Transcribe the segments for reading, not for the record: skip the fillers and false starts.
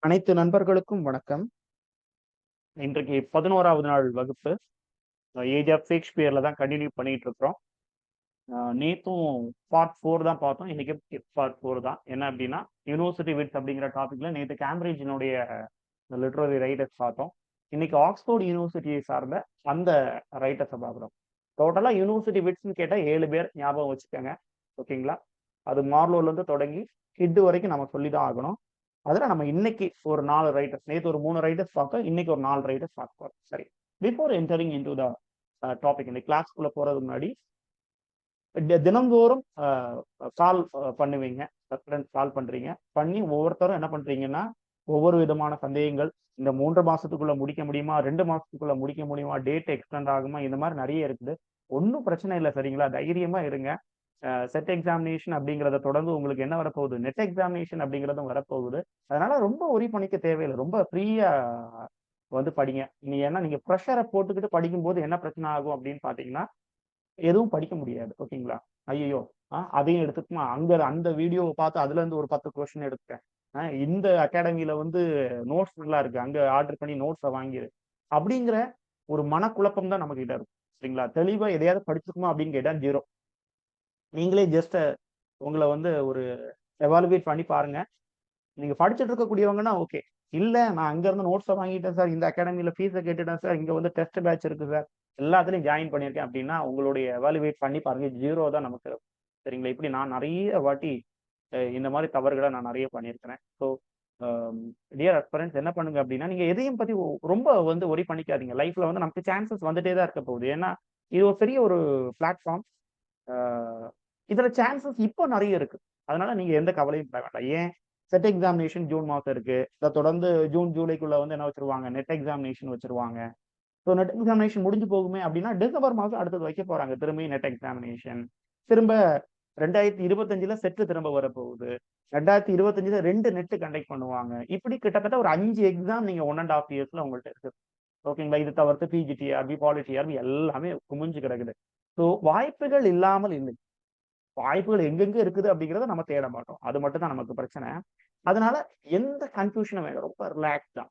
அனைத்து நண்பர்களுக்கும் வணக்கம். இன்றைக்கு 11வது நாள் வகுப்பு. ஏஜ் ஆஃப் ஷேக்ஸ்பியர்ல தான் கன்டின்யூ பண்ணிட்டு இருக்கிறோம். நேத்தும் பார்ட் 4 தான் பார்த்தோம். இன்னைக்கு பார்ட் 4 தான். என்ன அப்படின்னா, யூனிவர்சிட்டி விட்ஸ் அப்படிங்கிற டாபிக்ல நேத்து கேம்பிரிட்ஜினுடைய லிட்ரரி ரைட்டர்ஸ் பார்த்தோம். இன்னைக்கு ஆக்ஸ்போர்ட் யூனிவர்சிட்டியை சார்ந்த அந்த ரைட்டர்ஸை பார்க்குறோம். டோட்டலா யூனிவர்சிட்டி விட்ஸ்ன்னு கேட்டா 7 பேர் ஞாபகம் வச்சுக்கோங்க. ஓகேங்களா? அது மார்லோல இருந்து தொடங்கி கிட் வரைக்கும் நம்ம சொல்லி தான் ஆகணும். அதுல நம்ம இன்னைக்கு ஒரு 4 ரைட்டர்ஸ், நேத்து ஒரு 3 ரைட்டர்ஸ் பார்த்தோம். இன்னைக்கு ஒரு 4 ரைட்டர்ஸ் பார்க்க போறோம். சரி. Before entering into the topic, இந்த கிளாஸ்க்குள்ள போறதுக்கு முன்னாடி தினந்தோறும் கால் பண்ணுவீங்க. கால் பண்றீங்க. பண்ணி ஒவ்வொருத்தரும் என்ன பண்றீங்கன்னா, ஒவ்வொரு விதமான சந்தேகங்கள், இந்த 3 மாசத்துக்குள்ள முடிக்க முடியுமா? 2 மாசத்துக்குள்ள முடிக்க முடியுமா? டேட் எக்ஸ்டெண்ட் ஆகுமா? இந்த மாதிரி நிறைய இருக்குது. ஒன்றும் பிரச்சனை இல்லை. சரிங்களா? தைரியமா இருங்க. செட் எக்ஸாமினேஷன் அப்படிங்கிறத தொடர்ந்து உங்களுக்கு என்ன வரப்போகுது, நெட் எக்ஸாமினேஷன் அப்படிங்கிறதும் வரப்போகுது. அதனால ரொம்ப ஒரி பண்ணிக்க தேவையில்லை. ரொம்ப ஃப்ரீயா வந்து படிங்க. ஏன்னா நீங்க ப்ரெஷரை போட்டுக்கிட்டு படிக்கும்போது என்ன பிரச்சனை ஆகும் அப்படின்னு பாத்தீங்கன்னா, எதுவும் படிக்க முடியாது. ஓகேங்களா? ஐயோ, அதையும் எடுத்துக்குமா, அங்க அந்த வீடியோவை பார்த்து அதுல இருந்து ஒரு 10 கொஸ்டின் எடுத்துட்டேன். இந்த அகாடமியில வந்து நோட்ஸ் நல்லா இருக்கு, அங்க ஆர்டர் பண்ணி நோட்ஸை வாங்கிரு அப்படிங்கிற ஒரு மனக்குழப்பம் தான் நம்ம கிட்ட இருக்கும். சரிங்களா? தெளிவா எதையாவது படிச்சுக்குமா அப்படின்னு கேட்டா 0. நீங்களே ஜஸ்ட் உங்களை வந்து ஒரு எவாலுவேட் பண்ணி பாருங்க. நீங்க படிச்சுட்டு இருக்கக்கூடியவங்கன்னா ஓகே. இல்ல, நான் அங்க இருந்து நோட்ஸை வாங்கிட்டேன் சார், இந்த அகாடமியில ஃபீஸை கேட்டுட்டேன் சார், இங்க வந்து டெஸ்ட் பேட்ச் இருக்கு சார், எல்லாத்துலயும் ஜாயின் பண்ணியிருக்கேன் அப்படின்னா உங்களுடைய எவாலுவேட் பண்ணி பாருங்க, 0 தான் நமக்கு இருக்கும். சரிங்களா? இப்படி நான் நிறைய வாட்டி இந்த மாதிரி தவறுகளை நான் நிறைய பண்ணியிருக்கிறேன். ஸோ டியர் அஸ்பரன்ஸ், என்ன பண்ணுங்க அப்படின்னா, நீங்க எதையும் பத்தி ரொம்ப வந்து ஒரி பண்ணிக்காதீங்க. லைஃப்ல வந்து நமக்கு சான்சஸ் வந்துட்டே தான் இருக்க போகுது. ஏன்னா இது ஒரு பெரிய ஒரு பிளாட்ஃபார்ம். இதுல சான்சஸ் இப்போ நிறைய இருக்கு. அதனால நீங்க எந்த கவலையும் பட வேண்டாம். ஏன், செட் எக்ஸாமினேஷன் ஜூன் மாசம் இருக்கு. இதை தொடர்ந்து ஜூன் ஜூலைக்குள்ள வந்து என்ன வச்சிருவாங்க, நெட் எக்ஸாமினேஷன் வச்சிருவாங்க. ஸோ நெட் எக்ஸாமினேஷன் முடிஞ்சு போகுமே அப்படின்னா டிசம்பர் மாசம் அடுத்தது வைக்க போறாங்க திரும்பி நெட் எக்ஸாமினேஷன். திரும்ப 2025ல செட்டு திரும்ப வரப்போகுது. 2025ல 2 நெட் கண்டக்ட் பண்ணுவாங்க. இப்படி கிட்டத்தட்ட ஒரு 5 எக்ஸாம் நீங்க 1.5 இயர்ஸ்ல உங்கள்ட்ட இருக்கு. ஓகேங்களா? இது தவிர்த்து பிஜிடிஆர்பி, பாலிடிஆர்பி எல்லாமே குமிஞ்சு கிடக்குது. ஸோ வாய்ப்புகள் இல்லாமல் இல்லை. வாய்ப்புகள் எங்கெங்க இருக்குது அப்படிங்கிறத நம்ம தேட மாட்டோம். அது மட்டும் தான் நமக்கு பிரச்சனை. அதனால எந்த கன்ஃபியூஷனும் வேண்டாம். ரொம்ப ரிலாக்ஸ் தான்.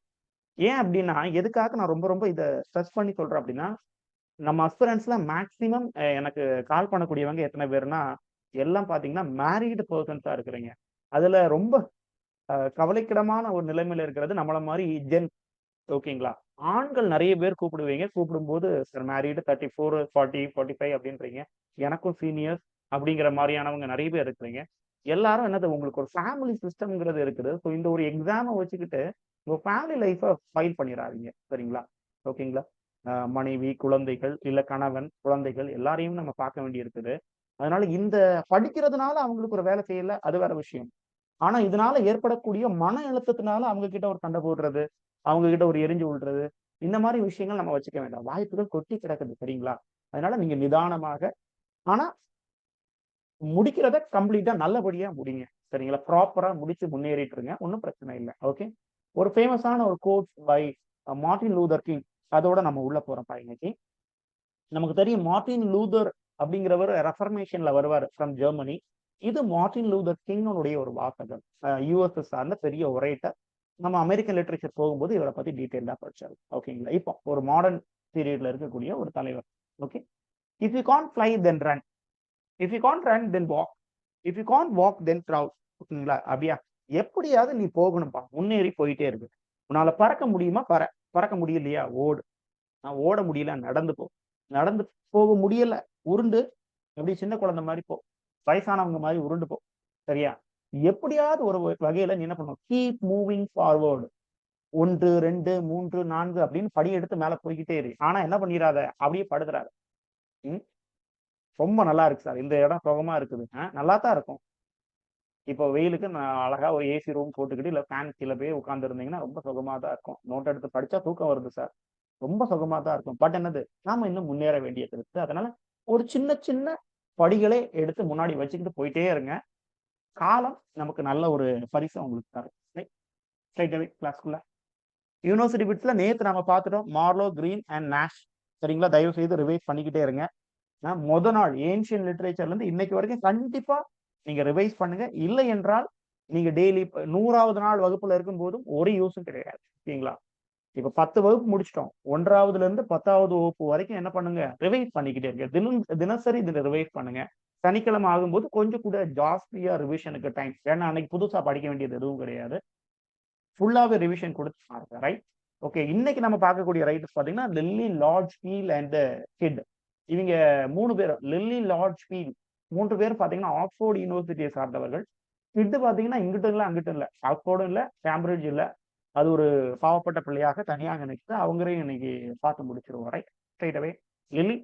ஏன் அப்படின்னா, எதுக்காக நான் ரொம்ப ரொம்ப இத ஸ்ட்ரெஸ் பண்ணி சொல்றேன் அப்படின்னா, நம்ம அஸ்பிரன்ட்ஸ்ல மேக்ஸிமம் எனக்கு கால் பண்ணக்கூடியவங்க எத்தனை பேர்னா, எல்லாம் பார்த்தீங்கன்னா மேரிடு பெர்சன்ஸா இருக்கிறீங்க. அதுல ரொம்ப கவலைக்கிடமான ஒரு நிலைமையில இருக்கிறது நம்மள மாரி ஜென்ஸ். ஓகேங்களா? ஆண்கள் நெறைய பேர் கூப்பிடுவீங்க. கூப்பிடும்போது சார் மேரிடு 34, 40, 45 அப்படின்றீங்க. எனக்கும் சீனியர்ஸ் அப்படிங்கிற மாரியானவங்க நெறைய பேர் இருக்கிறீங்க. எல்லாரும் என்னது, உங்களுக்கு ஒரு ஃபேமிலி சிஸ்டம்ங்கிறது இருக்குது. ஸோ இந்த ஒரு எக்ஸாம வச்சுக்கிட்டு உங்க ஃபேமிலி லைஃப்ப ஸ்பாயில் பண்ணிறாதீங்க. சரிங்களா? ஓகேங்களா? மனைவி, குழந்தைகள், இல்ல கணவன், குழந்தைகள் எல்லாரையும் நம்ம பார்க்க வேண்டி இருக்குது. அதனால இந்த படிக்கிறதுனால அவங்களுக்கு ஒரு வேலை செய்யல, அது வேற விஷயம். ஆனா இதனால ஏற்படக்கூடிய மன அழுத்தத்தினால அவங்க கிட்ட ஒரு சண்டை போடுறது, அவங்க கிட்ட ஒரு எரிஞ்சு விழுறது, இந்த மாதிரி விஷயங்கள் நம்ம வச்சுக்க வேண்டாம். வாய்ப்புகள் கொட்டி கிடக்குது. சரிங்களா? அதனால நீங்க நிதானமாக, ஆனா முடிக்கிறத கம்ப்ளீட்டா நல்லபடியா முடிங்க. சரிங்களா? ப்ராப்பரா முடிச்சு முன்னேறிட்டு இருங்க. ஒண்ணும் பிரச்சனை இல்ல. ஓகே. ஒரு ஃபேமஸான ஒரு quote by Martin Luther King. அதோட நம்ம உள்ள போறோம்ப்பா இன்னைக்கு. நமக்கு தெரியும் மார்ட்டின் லூதர் அப்படிங்கிறவர் ரெஃபர்மேஷன்ல வருவாரு ஃப்ரம் ஜெர்மனி. இது மார்ட்டின் லூதர் கிங்கனுடைய ஒரு வாசகம். யுஎஸ் சார்ந்த பெரிய ஒரேட்டர். நம்ம அமெரிக்கன் லிட்டரேச்சர் போகும்போது இவரை பத்தி டீடைல்டா படிச்சாரு. ஓகேங்களா? இப்போ ஒரு மாடர்ன் பீரியட்ல இருக்கக்கூடிய ஒரு தலைவர். Okay. If you can't fly then run. If you can't run then walk. If you can't walk then crowd. ஓகேங்களா? அப்படியா? எப்படியாவது நீ போகணும்பா. முன்னேறி போயிட்டே இருக்கு. உன்னால பறக்க முடியுமா? பறக்க முடியலையா? ஓடு. நான் ஓட முடியல, நடந்து போ. நடந்து போக முடியல, உருண்டு எப்படி சின்ன குழந்தை மாதிரி போ. வயசானவங்க மாதிரி உருண்டு போ. சரியா? எப்படியாவது ஒரு வகையில நீ என்ன பண்ணணும், கீப் மூவிங் ஃபார்வர்டு. 1, 2, 3, 4 அப்படின்னு படி எடுத்து மேல போய்க்கிட்டே இரு. ஆனா என்ன பண்ணிடாத, அப்படியே படுத்துறாத. ம். ரொம்ப நல்லா இருக்கு சார், இந்த இடம் சுகமா இருக்குது. நல்லா தான் இருக்கும். இப்போ வெயிலுக்கு நான் அழகா ஒரு ஏசி ரூம் போட்டுக்கிட்டு இல்ல ஃபேன் கீழ போய் உட்கார்ந்து இருந்தீங்கன்னா ரொம்ப சுகமா தான் இருக்கும். நோட் எடுத்து படிச்சா தூக்கம் வருது சார். ரொம்ப சுகமா தான் இருக்கும். பட் என்னது, நாம இன்னும் முன்னேற வேண்டியது இருக்கு. அதனால ஒரு சின்ன சின்ன படிகளே எடுத்து முன்னாடி வச்சுக்கிட்டு போயிட்டே இருங்க. காலம் நமக்கு நல்ல ஒரு பரிசு உங்களுக்கு தரும். ரைட். ஸ்ட்ரைட் அவே கிளாஸ்க்குள்ள. யூனிவர்சிட்டி பிட்ஸ்ல நேத்து நாம பார்த்துட்டோம். Marlowe, Greene and Nash. சரிங்களா? தயவு செய்து ரிவைஸ் பண்ணிக்கிட்டே இருங்க. மொத நாள் ஏன்ஷியன்ட் லிட்டரேச்சர்ல இருந்து இன்னைக்கு வரைக்கும் கண்டிப்பா நீங்க ரிவைஸ் பண்ணுங்க. இல்லை என்றால் நீங்க டெய்லி 100வது நாள் வகுப்புல இருக்கும்போதும் ஒரு யூஸும் கிடையாது. ஓகேங்களா? இப்ப 10 வகுப்பு முடிச்சிட்டோம். 1வதுல இருந்து 10வது வகுப்பு வரைக்கும் என்ன பண்ணுங்க? ரிவைஸ் பண்ணிக்கிட்டே இருங்க. தினசரி இத ரிவைஸ் பண்ணுங்க. சனிக்கிழமை ஆகும்போது கொஞ்சம் கூட ஜாஸ்தியா ரிவிஷனுக்கு டைம். ஏன்னா அன்னைக்கு புதுசா படிக்க வேண்டியது எதுவும் கிடையாது. ஃபுல்லாவே ரிவிஷன் குடுத்து பாருங்க. ரைட்? ஓகே. இன்னைக்கு நம்ம பார்க்கக்கூடிய ரைட்டர்ஸ் பார்த்தீங்கன்னா, Lyly, Lodge Peele and Kyd. இவங்க 3 பேரும். லில்லி, லார்ட் பீல் 3 பேரும் பார்த்தீங்கன்னா, ஆக்ஸ்போர்ட் யூனிவர்சிட்டியை சார்ந்தவர்கள். கிட் பார்த்தீங்கன்னா, இங்கிட்டும் இல்ல, அங்கிட்டும் இல்ல. ஆக்ஸ்போர்டும் இல்ல, கேம்பிரிட்ஜ் இல்ல. அது ஒரு பாவப்பட்ட பிள்ளையாக தனியாக நிக்குது. அவங்களையும் இன்னைக்கு பார்த்து முடிச்சிருவோம். Right? Straight away. Lyly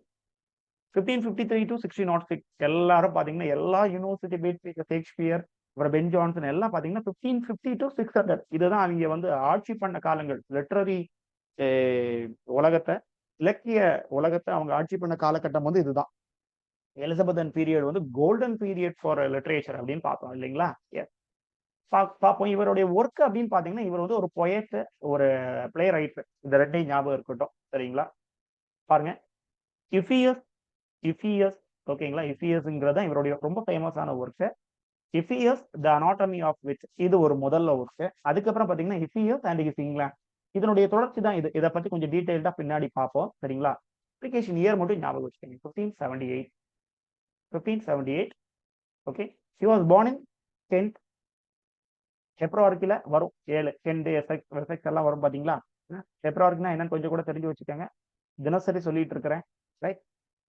1553 to 1606 எல்லாரும் பார்த்தீங்கன்னா, எல்லா யூனிவர்சிட்டி பேட் ஷேக்ஸ்பியர், அப்புறம் பென் ஜான்சன் எல்லாம் பார்த்தீங்கன்னா 1550 to 600 இதுதான் அவங்க வந்து ஆட்சி பண்ண காலங்கள். லிட்டரரி உலகத்தை, இலக்கிய உலகத்தை அவங்க ஆட்சி பண்ண காலகட்டம் வந்து இதுதான். எலிசபெத்தன் பீரியட் வந்து கோல்டன் பீரியட் ஃபார் லிட்ரேச்சர் அப்படின்னு பார்த்தோம் இல்லைங்களா? எஸ். பார்ப்போம். இவருடைய ஒர்க் அப்படின்னு பார்த்தீங்கன்னா, இவர் வந்து ஒரு பொயட், ஒரு பிளே ரைட்டர். இந்த 2யும் ஞாபகம் இருக்கட்டும். சரிங்களா? பாருங்க. இஃபியஸ் இஃபியஸ் ஓகேங்களா? இஃபியஸ்ங்கிறது இவருடைய ரொம்ப ஃபேமஸான work. Euphues the anatomy of wit இது ஒரு முதல்ல ஒர்க். அதுக்கப்புறம் பார்த்தீங்கன்னா, இஃபியஸ் அண்ட் ஹிஸ் இங்கிலாந்து இதனுடைய தொடர்ச்சி தான் இது. இதை பத்தி கொஞ்சம் டீடைல்டா பின்னாடி பார்ப்போம். சரிங்களா? அப்ளிகேஷன் இயர் மட்டும் ஞாபகம் வச்சுக்கோங்க. 1578 1578 okay. He was born in Kent. பெப்ரவரிக்குல வரும் 7 கென்ட் எசெக்ஸ் எல்லாம் வரும் பாத்தீங்களா? பெப்ரவரிக்குனா என்னன்னு கொஞ்சம் கூட தெரிஞ்சு வச்சுக்கோங்க. தினசரி சொல்லிட்டு இருக்கிறேன். ரைட்?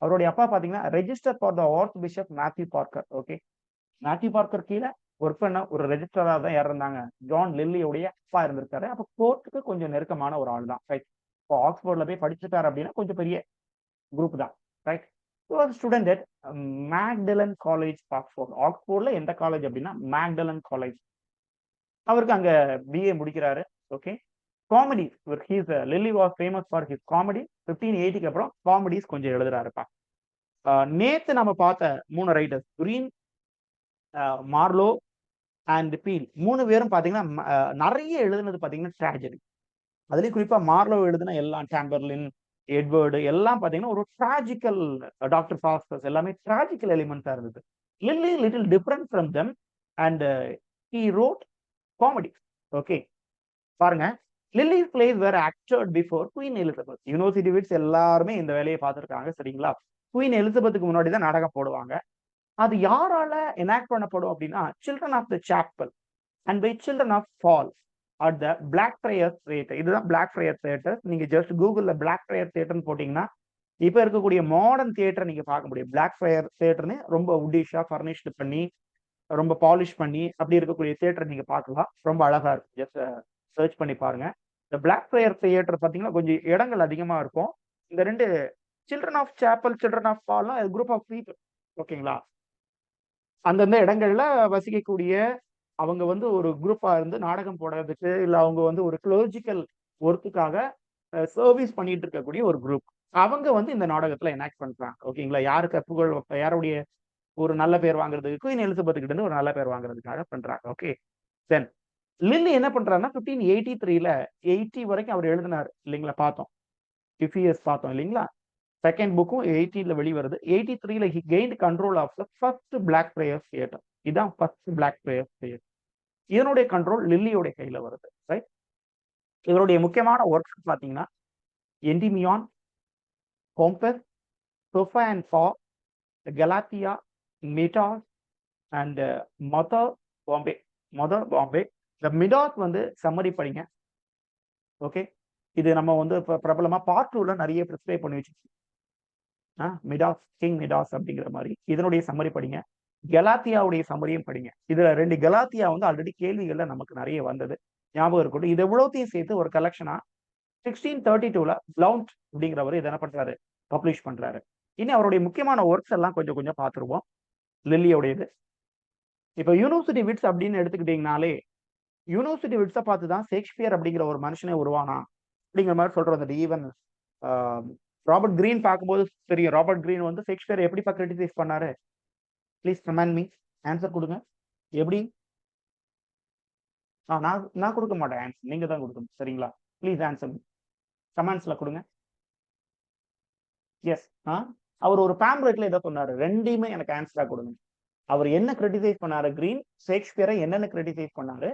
அவருடைய அப்பா பாத்தீங்கன்னா register for the archbishop Matthew Parker. Okay. Matthew Parker கீழே ஒர்க் பண்ண ஒரு ரெஜிஸ்டரா தான் யார் இருந்தாங்க? ஜான் லில்லியுடைய அப்பா இருந்திருக்காரு. அப்ப கோர்ட்டுக்கு கொஞ்சம் நெருக்கமான ஒரு ஆள் தான். ரைட்? இப்போ ஆக்ஸ்போர்ட்ல போய் படிச்சுட்டாரு அப்படின்னா கொஞ்சம் பெரிய குரூப் தான். Right? Student at Magdalen College Oxford. ஆக்ஸ்போர்ட்ல எந்த காலேஜ் அப்படின்னா மேக்டலன் காலேஜ். அவருக்கு அங்க பிஏ முடிக்கிறாரு. Okay. Comedy Lyly was famous for his comedy. 1580க்கு அப்புறம் காமெடிஸ் கொஞ்சம் எழுதுறாருப்பா. நேத்து நம்ம பார்த்த 3 writers Greene, Marlowe and Peele 3 பேரும் பாத்தீங்கன்னா நிறைய எழுதுனது பாத்தீங்கன்னா ட்ராஜடி. அதுலயும் குறிப்பா மார்லோ எழுதுன எல்லாம் டேம்பர்லின், எட்வர்டு எல்லாம் பாத்தீங்கன்னா ஒரு ட்ராஜிக்கல், டாக்டர் ஃபாஸ்டர்ஸ் எல்லாமே ட்ராஜிக்கல் எலிமெண்ட்ஸா இருந்தது. Lyly little different from them and he wrote comedy. Okay. பாருங்க. Lyly plays were acted before Queen Elizabeth. University wits எல்லாருமே இந்த வேலையை பார்த்துருக்காங்க. சரிங்களா? குயின் எலிசபெத்துக்கு முன்னாடி தான் நாடகம் போடுவாங்க. அது யாரால எனாக்ட் பண்ணப்படும் அப்படின்னா, children of the chapel and by children of Paul at the Blackfriars theatre. இதுதான் பிளாக் ஃப்ரையர் தியேட்டர். நீங்க ஜஸ்ட் கூகுள்ல பிளாக் ஃப்ரையர் தியேட்டர்னு போட்டீங்கன்னா இப்ப இருக்கக்கூடிய மாடர்ன் தியேட்டர் நீங்க பார்க்க முடியும். பிளாக் ஃப்ரையர் தியேட்டர்னு ரொம்ப உட்டிஷா ஃபர்னிஷ்டு பண்ணி, ரொம்ப பாலிஷ் பண்ணி அப்படி இருக்கக்கூடிய தியேட்டர் நீங்க பார்க்கலாம். ரொம்ப அழகா இருக்கும். ஜஸ்ட் சர்ச் பண்ணி பாருங்க. இந்த பிளாக் ஃப்ரையர் தியேட்டர் பாத்தீங்கன்னா கொஞ்சம் இடங்கள் அதிகமா இருக்கும். இந்த 2 children of chapel, children of பால்னா குரூப் ஆஃப் பீப்புள். ஓகேங்களா? அந்தந்த இடங்கள்ல வசிக்கக்கூடிய அவங்க வந்து ஒரு குரூப்பா இருந்து நாடகம் போடுறதுக்கு, இல்ல அவங்க வந்து ஒரு கிளர்ஜிக்கல் ஒர்க்குக்காக சர்வீஸ் பண்ணிட்டு இருக்கக்கூடிய ஒரு குரூப். அவங்க வந்து இந்த நாடகத்துல எனாக்ட் பண்றாங்க. ஓகேங்களா? யாருக்கு புகழ், யாருடைய ஒரு நல்ல பேர் வாங்குறதுக்கு, குயின் எலிசபெத் கிட்ட இருந்து ஒரு நல்ல பேர் வாங்குறதுக்காக பண்றாங்க. ஓகே. தென் லில்லி என்ன பண்றாருன்னா 1583ல 80 வரைக்கும் அவர் எழுதினாரு இல்லைங்களா? பார்த்தோம். இஃபியஸ் பார்த்தோம் இல்லைங்களா? செகண்ட் புக்கும் 80ல வெளிவருது. 83ல he gained control of the first Blackfriars theatre. இதான் ஃபர்ஸ்ட் பிளாக் ஃப்ரையர்ஸ் தியேட்டர். இதனுடைய கண்ட்ரோல் லில்லியோட கையில வருது. ரைட்? இவருடைய முக்கியமான ஒர்க்ஸ் பாத்தீங்கன்னா Endymion, Campaspe, Sapho and Phao, Galatea, Midas and Bombie. Bombie. இந்த மிடாஸ் வந்து சம்மரி படிங்க. ஓகே. இது நம்ம வந்து பிரபலமா பார்ட் 2ல நிறைய பிரிஸ்கிரைப் பண்ணி வச்சிருக்கோம். மிடாஸ், கிங் மிடாஸ் அப்படிங்கிற மாதிரி. இதனுடைய சம்மரி படிங்க. கலாத்தியாவுடைய சம்மரியும் படிங்க. இதுல 2 கலாத்தியா வந்து ஆல்ரெடி கேள்விகள்ல நமக்கு நிறைய வந்தது. ஞாபகம் இருக்கட்டும். இது எவ்வளவுத்தையும் சேர்த்து ஒரு கலெக்ஷனா 1632ல பிளவுண்ட் அப்படிங்கிறவர் இதை என்ன பண்றாரு? பப்ளிஷ் பண்றாரு. இனி அவருடைய முக்கியமான ஒர்க்ஸ் எல்லாம் கொஞ்சம் கொஞ்சம் பார்த்துருவோம். லில்லியோடையது. இப்ப யூனிவர்சிட்டி விட்ஸ் அப்படின்னு எடுத்துக்கிட்டீங்கனாலே, யூனிவர்சிட்டி விட்ஸை பார்த்து தான் ஷேக்ஸ்பியர் அப்படிங்கிற ஒரு மனுஷனே உருவானா அப்படிங்கிற மாதிரி சொல்றது. ஈவன் ராபர்ட் கிரீன் பார்க்கும்போது தெரியும். ராபர்ட் கிரீன் வந்து ஷேக்ஸ்பியர் எப்படி கிரிட்டிசைஸ் பண்ணாரு? Please comment me. ஆன்சர் கொடுங்க. எப்படி? நான் நான் கொடுக்க மாட்டேன் ஆன்சர். நீங்க தான் கொடுக்கணும். சரிங்களா? ப்ளீஸ் ஆன்சர் கமெண்ட்ஸ்ல கொடுங்க. எஸ். அவர் ஒரு பேம்ப்ளெட்ல இதை சொன்னாரு. 2யுமே எனக்கு ஆன்சரா கொடுங்க. அவர் என்ன கிரிட்டிசைஸ் பண்ணாரு கிரீன், ஷேக்ஸ்பியரை என்னென்ன கிரிட்டிசைஸ் பண்ணாரு,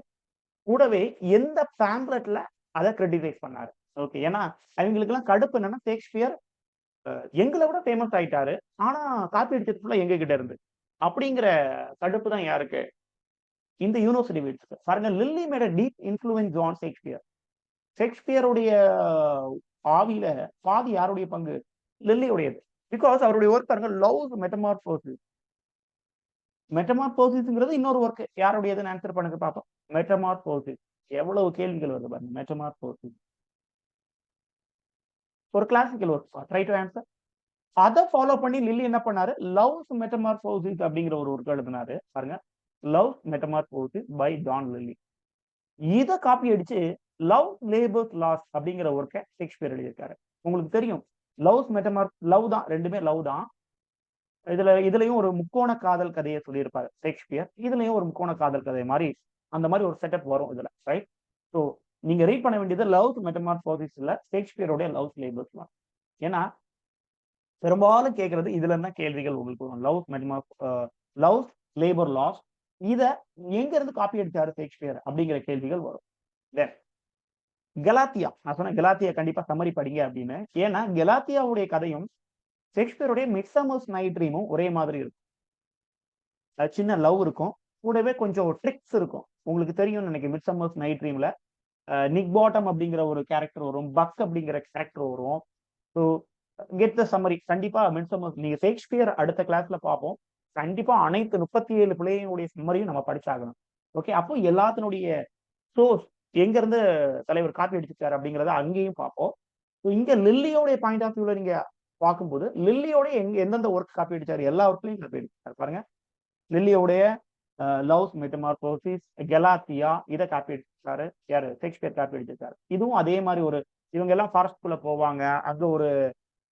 கூடவே எந்த பேம்ப்லெட்ல அதை கிரிட்டிசைஸ் பண்ணாரு. ஓகே, ஏன்னா அவங்களுக்கு எல்லாம் கடுப்பு என்னன்னா ஷேக்ஸ்பியர் எங்களை விட ஃபேமஸ் ஆயிட்டாரு, ஆனா காப்பி அடிச்சது ஃபுல்லா எங்க கிட்ட இருந்து அப்படிங்கிற கடுப்பு தான் யாருக்கு, இந்த யூனிவர்சிட்டி வீட்ஸ். பாருங்க, Lyly made deep influence on Shakespeare. ஷேக்ஸ்பியருடைய ஆவியில பாதி யாருடைய பங்கு, லில்லியுடையது. பிகாஸ் அவருடைய ஒர்க் பாருங்க, லவ் மெட்டமார்போசிஸ். மெட்டமார்போசிஸ்ங்கிறது இன்னொரு ஒர்க், யாருடையதுன்னு ஆன்சர் பண்ணுங்க பார்ப்போம். மெட்டமார்போசிஸ், எவ்வளவு கேள்விகள் வருது பாருங்க. மெட்டமார்போசிஸ் ஒரு classical work, try to answer. அதை ஃபாலோ பண்ணி லில்லி என்ன பண்ணாரு, லவ்ஸ் மெட்டமார்போசிஸ் அப்படிங்கிற ஒரு ஒர்க் எழுதினாரு பாருங்க. Love's metamorphosis by John Lyly. இதை காப்பி அடிச்சு லவ் லேபர்ஸ் லாஸ் அப்படிங்கிற ஒர்க்கை ஷேக்ஸ்பியர் எழுதியிருக்காரு. உங்களுக்கு தெரியும், லவ்ஸ் மெட்டமார்ப், லவ் தான், ரெண்டுமே லவ் தான். இதுலயும் ஒரு முக்கோண காதல் கதையை சொல்லியிருப்பாரு ஷேக்ஸ்பியர், இதுலயும் ஒரு முக்கோண காதல் கதை மாதிரி அந்த மாதிரி ஒரு செட்டப் வரும் இதுல, ரைட்? ஸோ நீங்க ரீட் பண்ண வேண்டியது லவ்ஸ் மெட்டமார்போசிஸ் இல்ல, ஷேக்ஸ்பியருடைய லவ்ஸ் லேபர்ஸ் லாஸ். ஏன்னா பெரும்பாலும் கேட்கறது இதுல இருந்தா கேள்விகள் உங்களுக்கு வரும். லவ்ஸ் லேபர் லாஸ், இத எங்க இருந்து காப்பி அடிச்சாரு ஷேக்ஸ்பியர் அப்படிங்கிற கேள்விகள் வரும். தென் கலாத்தியா, நான் சொன்ன கலாத்தியா கண்டிப்பா சம்மரி படிங்க அப்படின்னு. ஏன்னா கலாத்தியாவுடைய கதையும் ஷேக்ஸ்பியருடைய மிட்சமர்ஸ் நைட் ட்ரீமும் ஒரே மாதிரி இருக்கும். சின்ன லவ் இருக்கும், கூடவே கொஞ்சம் ட்ரிக்ஸ் இருக்கும். உங்களுக்கு தெரியும் நினைக்கிறேன், மிட்சமர்ஸ் நைட் ட்ரீம்ல நிக் பாட்டம் அப்படிங்கிற ஒரு கேரக்டர் வரும், பக் அப்படிங்கிற கேரக்டர் வரும். So get the summary. கண்டிப்பா மிட்சமர்ஸ் நீங்க ஷேக்ஸ்பியர் அடுத்த கிளாஸ்ல பார்ப்போம். கண்டிப்பா அனைத்து 37 பிள்ளைகளுடைய சம்மரியும் நம்ம படிச்சாகணும். ஓகே, அப்போ எல்லாத்தினுடைய சோர்ஸ் எங்க இருந்து தலைவர் காப்பி அடிச்சிருக்காரு அப்படிங்கறத அங்கேயும் பார்ப்போம். இங்க லில்லியோடைய பாயிண்ட் ஆஃப் வியூல நீங்க பார்க்கும்போது லில்லியோட எந்தெந்த ஒர்க் காப்பி அடிச்சாரு, எல்லா ஒர்க்லையும் காப்பி அடிச்சாரு பாருங்க. லில்லியோடைய லவ்ஸ் மெட்டமார்போசிஸ், கலாத்தியா, இதை காப்பி அடிச்சிருக்காரு யாரு, ஷேக்ஸ்பியர் காப்பி அடிச்சிருக்காரு. இதுவும் அதே மாதிரி ஒரு, இவங்க எல்லாம் ஃபாரஸ்ட்குள்ள போவாங்க, அங்க ஒரு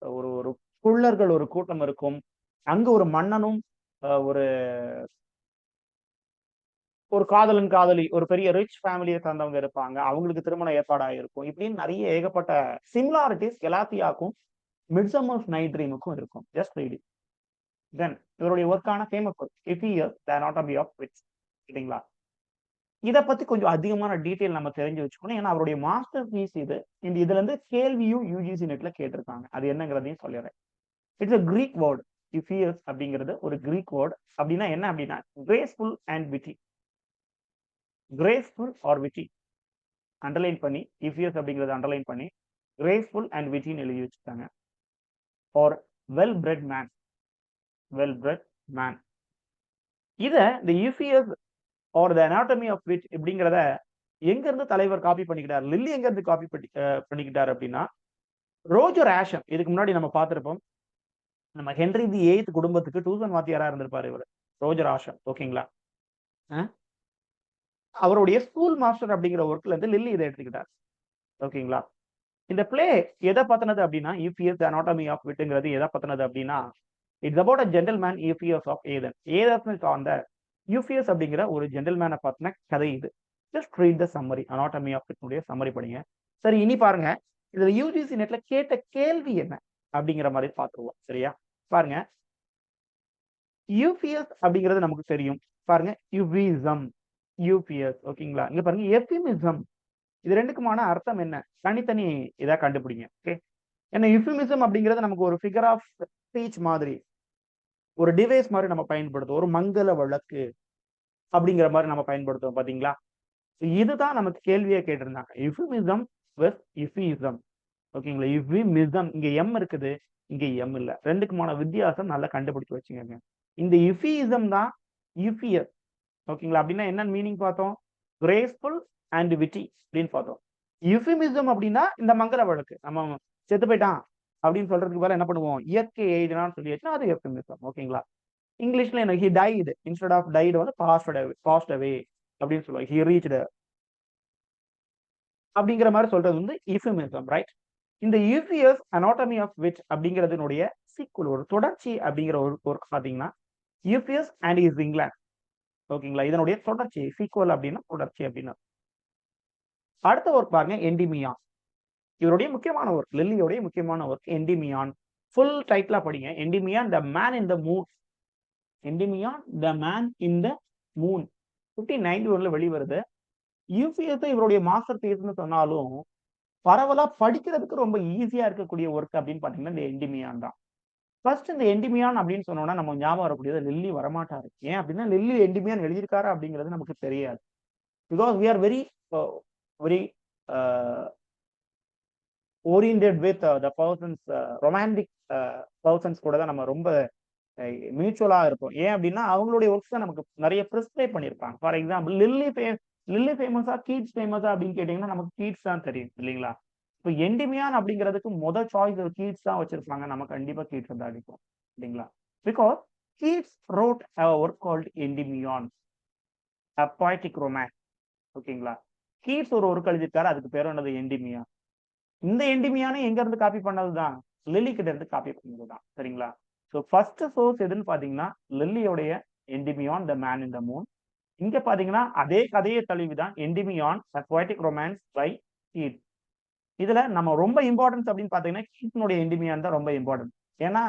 ஒரு ஒரு குள்ளர்கள் ஒரு கூட்டம் இருக்கும், அங்க ஒரு மன்னனும் ஒரு ஒரு காதலன் காதலி, ஒரு பெரிய ரிச் ஃபேமிலியை சார்ந்தவங்க இருப்பாங்க, அவங்களுக்கு திருமண ஏற்பாடாயிருக்கும். இப்படின்னு நிறைய ஏகப்பட்ட சிமிலாரிட்டிஸ் கலாத்தியாக்கும் மிட்சமர்ஸ் நைட் ட்ரீமுக்கும் இருக்கும். Just read it. தென் இவருடைய ஒர்க்கான famous work Euphues the anatomy of wits. சரிங்களா? இதை பத்தி கொஞ்சம் அதிகமான டீட்டெயில் நம்ம தெரிஞ்சு வச்சுக்கணும். ஏன்னா அவருடைய மாஸ்டர் பீஸ் இது. இதுல இருந்து கேள்வியும் யூஜிசி நெட்ல கேட்டிருக்காங்க. அது என்னங்கிறதையும் சொல்லிடுறேன். It's a Greek word. Euphues அப்படிங்கிறது ஒரு கிரீக் வேர்ட். அப்படின்னா என்ன அப்படின்னா graceful and witty. Graceful or witty underline பண்ணி, எஃபியஸ் அப்படிங்கறத அண்டர்லைன் பண்ணி கிரேஸ்ஃபுல் அண்ட் விட்டின்னு எழுதி வச்சுட்டாங்க. R well bread man, well bread man. இத இந்த எஃபியஸ் ஆர் தி அனாட்டமி ஆஃப் விட் அப்படிங்கிறத எங்க இருந்து தலைவர் காப்பி பண்ணிக்கிட்டார், லில்லி எங்க இருந்து காப்பி பண்ணிக்கிட்டார் அப்படின்னா ரோஜர் ஆஷம். இதுக்கு முன்னாடி நம்ம பார்த்திருப்போம், நம்ம ஹென்றி தி 8th குடும்பத்துக்கு டூசன் வாத்தியாரா இருந்திருப்பாரு இவர், ரோஜர் ஆஷம். ஓகேங்களா? அவருடைய ஸ்கூல் மாஸ்டர் அப்படிங்கிற ஒர்க்ல இருந்து லில்லி இதை எடுத்துக்கிட்டார். ஓகேங்களா? இந்த பிளே எதை பத்தினது அப்படின்னா எஃபியஸ் தி அனாட்டமி ஆஃப் விட்ங்கிறது எதை பத்தினது அப்படின்னா it's about a gentleman Euphues of Athens. Athens சார்ந்த யூபிஎஸ் அப்படிங்கிற ஒரு ஜென்டில்மேனை பத்தின கதை இது. Just read the summary, anatomy of விட்னுடைய சம்மரி படிங்க. சரி, இனி பாருங்க, இதுல யூஜிசி நெட்ல கேட்ட கேள்வி என்ன அப்படிங்கிற மாதிரி பார்த்துருவோம். சரியா? பாருங்க, யூபிஎஸ் அப்படிங்கிறது நமக்கு தெரியும். பாருங்க, யுவிசம், யூபிஎஸ். ஓகேங்களா? இங்க பாருங்க எஃபிமிசம். இது ரெண்டுக்குமான அர்த்தம் என்ன, தனித்தனி இதா கண்டுபிடிங்க. ஓகே, ஏன்னா யுபிமிசம் அப்படிங்கிறது நமக்கு ஒரு ஃபிகர் ஆஃப் ஸ்பீச் மாதிரி, ஒரு டிவைஸ் மாதிரி நம்ம பயன்படுத்துவோம். ஒரு மங்கள வழக்கு அப்படிங்கிற மாதிரி நம்ம பயன்படுத்துவோம். பாத்தீங்களா? இதுதான் நமக்கு கேள்வியே கேட்டிருந்தாங்க. யுபிமிசம் வெஸ் யுபிசம். ஓகேங்களா? யுபிமிசம், இங்க எம் இருக்குது, இங்க எம் இல்ல. ரெண்டுக்குமான வித்தியாசம் நல்லா கண்டுபிடிச்சு வச்சுக்கோங்க. இந்த யுபிசம் தான் யுபிஎஸ். ஓகேங்களா? அப்படின்னா என்ன மீனிங் பார்த்தோம், கிரேஸ்ஃபுல் அண்ட் விட்டி அப்படின்னு பார்த்தோம். யுபிமிசம் அப்படின்னா இந்த மங்கள வழக்கு, நம்ம செத்து போயிட்டான் அப்படின்னு சொல்றதுக்கு பதிலா என்ன பண்ணுவோம், இயற்கை எய்துனான்னு சொல்லியாச்சுன்னா அது யுபிமிசம். ஓகேங்களா? இங்கிலீஷ்ல எனக்கு he died instead of died வந்து பாஸ்ட் அவே அப்படின்னு சொல்லுவாங்க. ஹி ரீச்டு அப்படிங்கிற மாதிரி சொல்றது வந்து யுபிமிசம், ரைட்? இந்த யூபிஎஸ் அனாட்டமி ஆஃப் விட் அப்படிங்கிறதுனுடைய சீக்குவல், ஒரு தொடர்ச்சி அப்படிங்கிற ஒரு ஒர்க் பாத்தீங்கன்னா யூபிஎஸ் அண்ட் இஸ் இங்கிலாந்து. ஓகேங்களா? இதனுடைய தொடர்ச்சி, சீக்குவல் அப்படின்னா தொடர்ச்சி அப்படின்னா. அடுத்த ஒர்க் பாருங்க, எண்டிமியான். இவருடைய முக்கியமான ஒர்க், லில்லியோடைய முக்கியமான ஒர்க் எண்டிமியான். ஃபுல் டைட்டிலா படிங்க. Endymion the man in the moon. Endymion the man in the moon 1591 வெளிவருது. யூபிஎஸ் இவருடைய மாஸ்டர் பீஸ்ன்னு சொன்னாலும் பரவலா படிக்கிறதுக்கு ரொம்ப ஈஸியா இருக்கக்கூடிய ஒர்க் அப்படின்னு பாத்தீங்கன்னா இந்த என்டிமியான் தான். ஃபர்ஸ்ட் இந்த என்டிமியான் அப்படின்னு சொன்னோம்னா நம்ம ஞாபகம் வரக்கூடியது லில்லி வரமாட்டாரு. ஏன் அப்படின்னா லில்லி என்டிமியான் எழுதியிருக்காரா அப்படிங்கிறது நமக்கு தெரியாது. Because we are very very oriented with the persons romantic persons கூட தான் நம்ம ரொம்ப மியூச்சுவலா இருப்போம். ஏன் அப்படின்னா அவங்களுடைய ஒர்க்ஸ் நமக்கு நிறைய ப்ரிஸ்கிரைப் பண்ணியிருப்பாங்க. ஃபார் எக்ஸாம்பிள் லில்லி ஃபேமஸா கீட்ஸ் ஃபேமஸா அப்படின்னு கேட்டீங்கன்னா நமக்கு கீட்ஸ் தான் தெரியும் இல்லைங்களா? இப்போ என்டிமியான் அப்படிங்கிறதுக்கு முதல் சாய்ஸ் கீட்ஸ் தான் வச்சிருப்பாங்க. நம்ம கண்டிப்பா கீட்ஸ் தான் அடிப்போம் இல்லைங்களா? Because Keats wrote work called Endymion a poetic romance. ஓகேங்களா? கீட்ஸ் ஒரு ஒர்க் எழுதியிருக்காரு, அதுக்கு பேர் என்னது என்டிமியான். இந்த என்டிமியானை எங்க இருந்து காப்பி பண்ணதுதான்? லில்லி கிட்ட இருந்து காப்பி பண்ணதுதான். சரிங்களா? ஸோ ஃபர்ஸ்ட் சோர்ஸ் எதுன்னு பாத்தீங்கன்னா லில்லியோடைய என்டிமியான் the man in the Moon. இங்க பாத்தீங்கன்னா அதே கதையை தழுவிதான் என்டிமியான் poetic romance பை கீட். இதுல நம்ம ரொம்ப இம்பார்ட்டன்ஸ் அப்படின்னு பாத்தீங்கன்னா கீட்னுடைய என்டிமியான் தான் ரொம்ப இம்பார்ட்டன்ட். ஏன்னா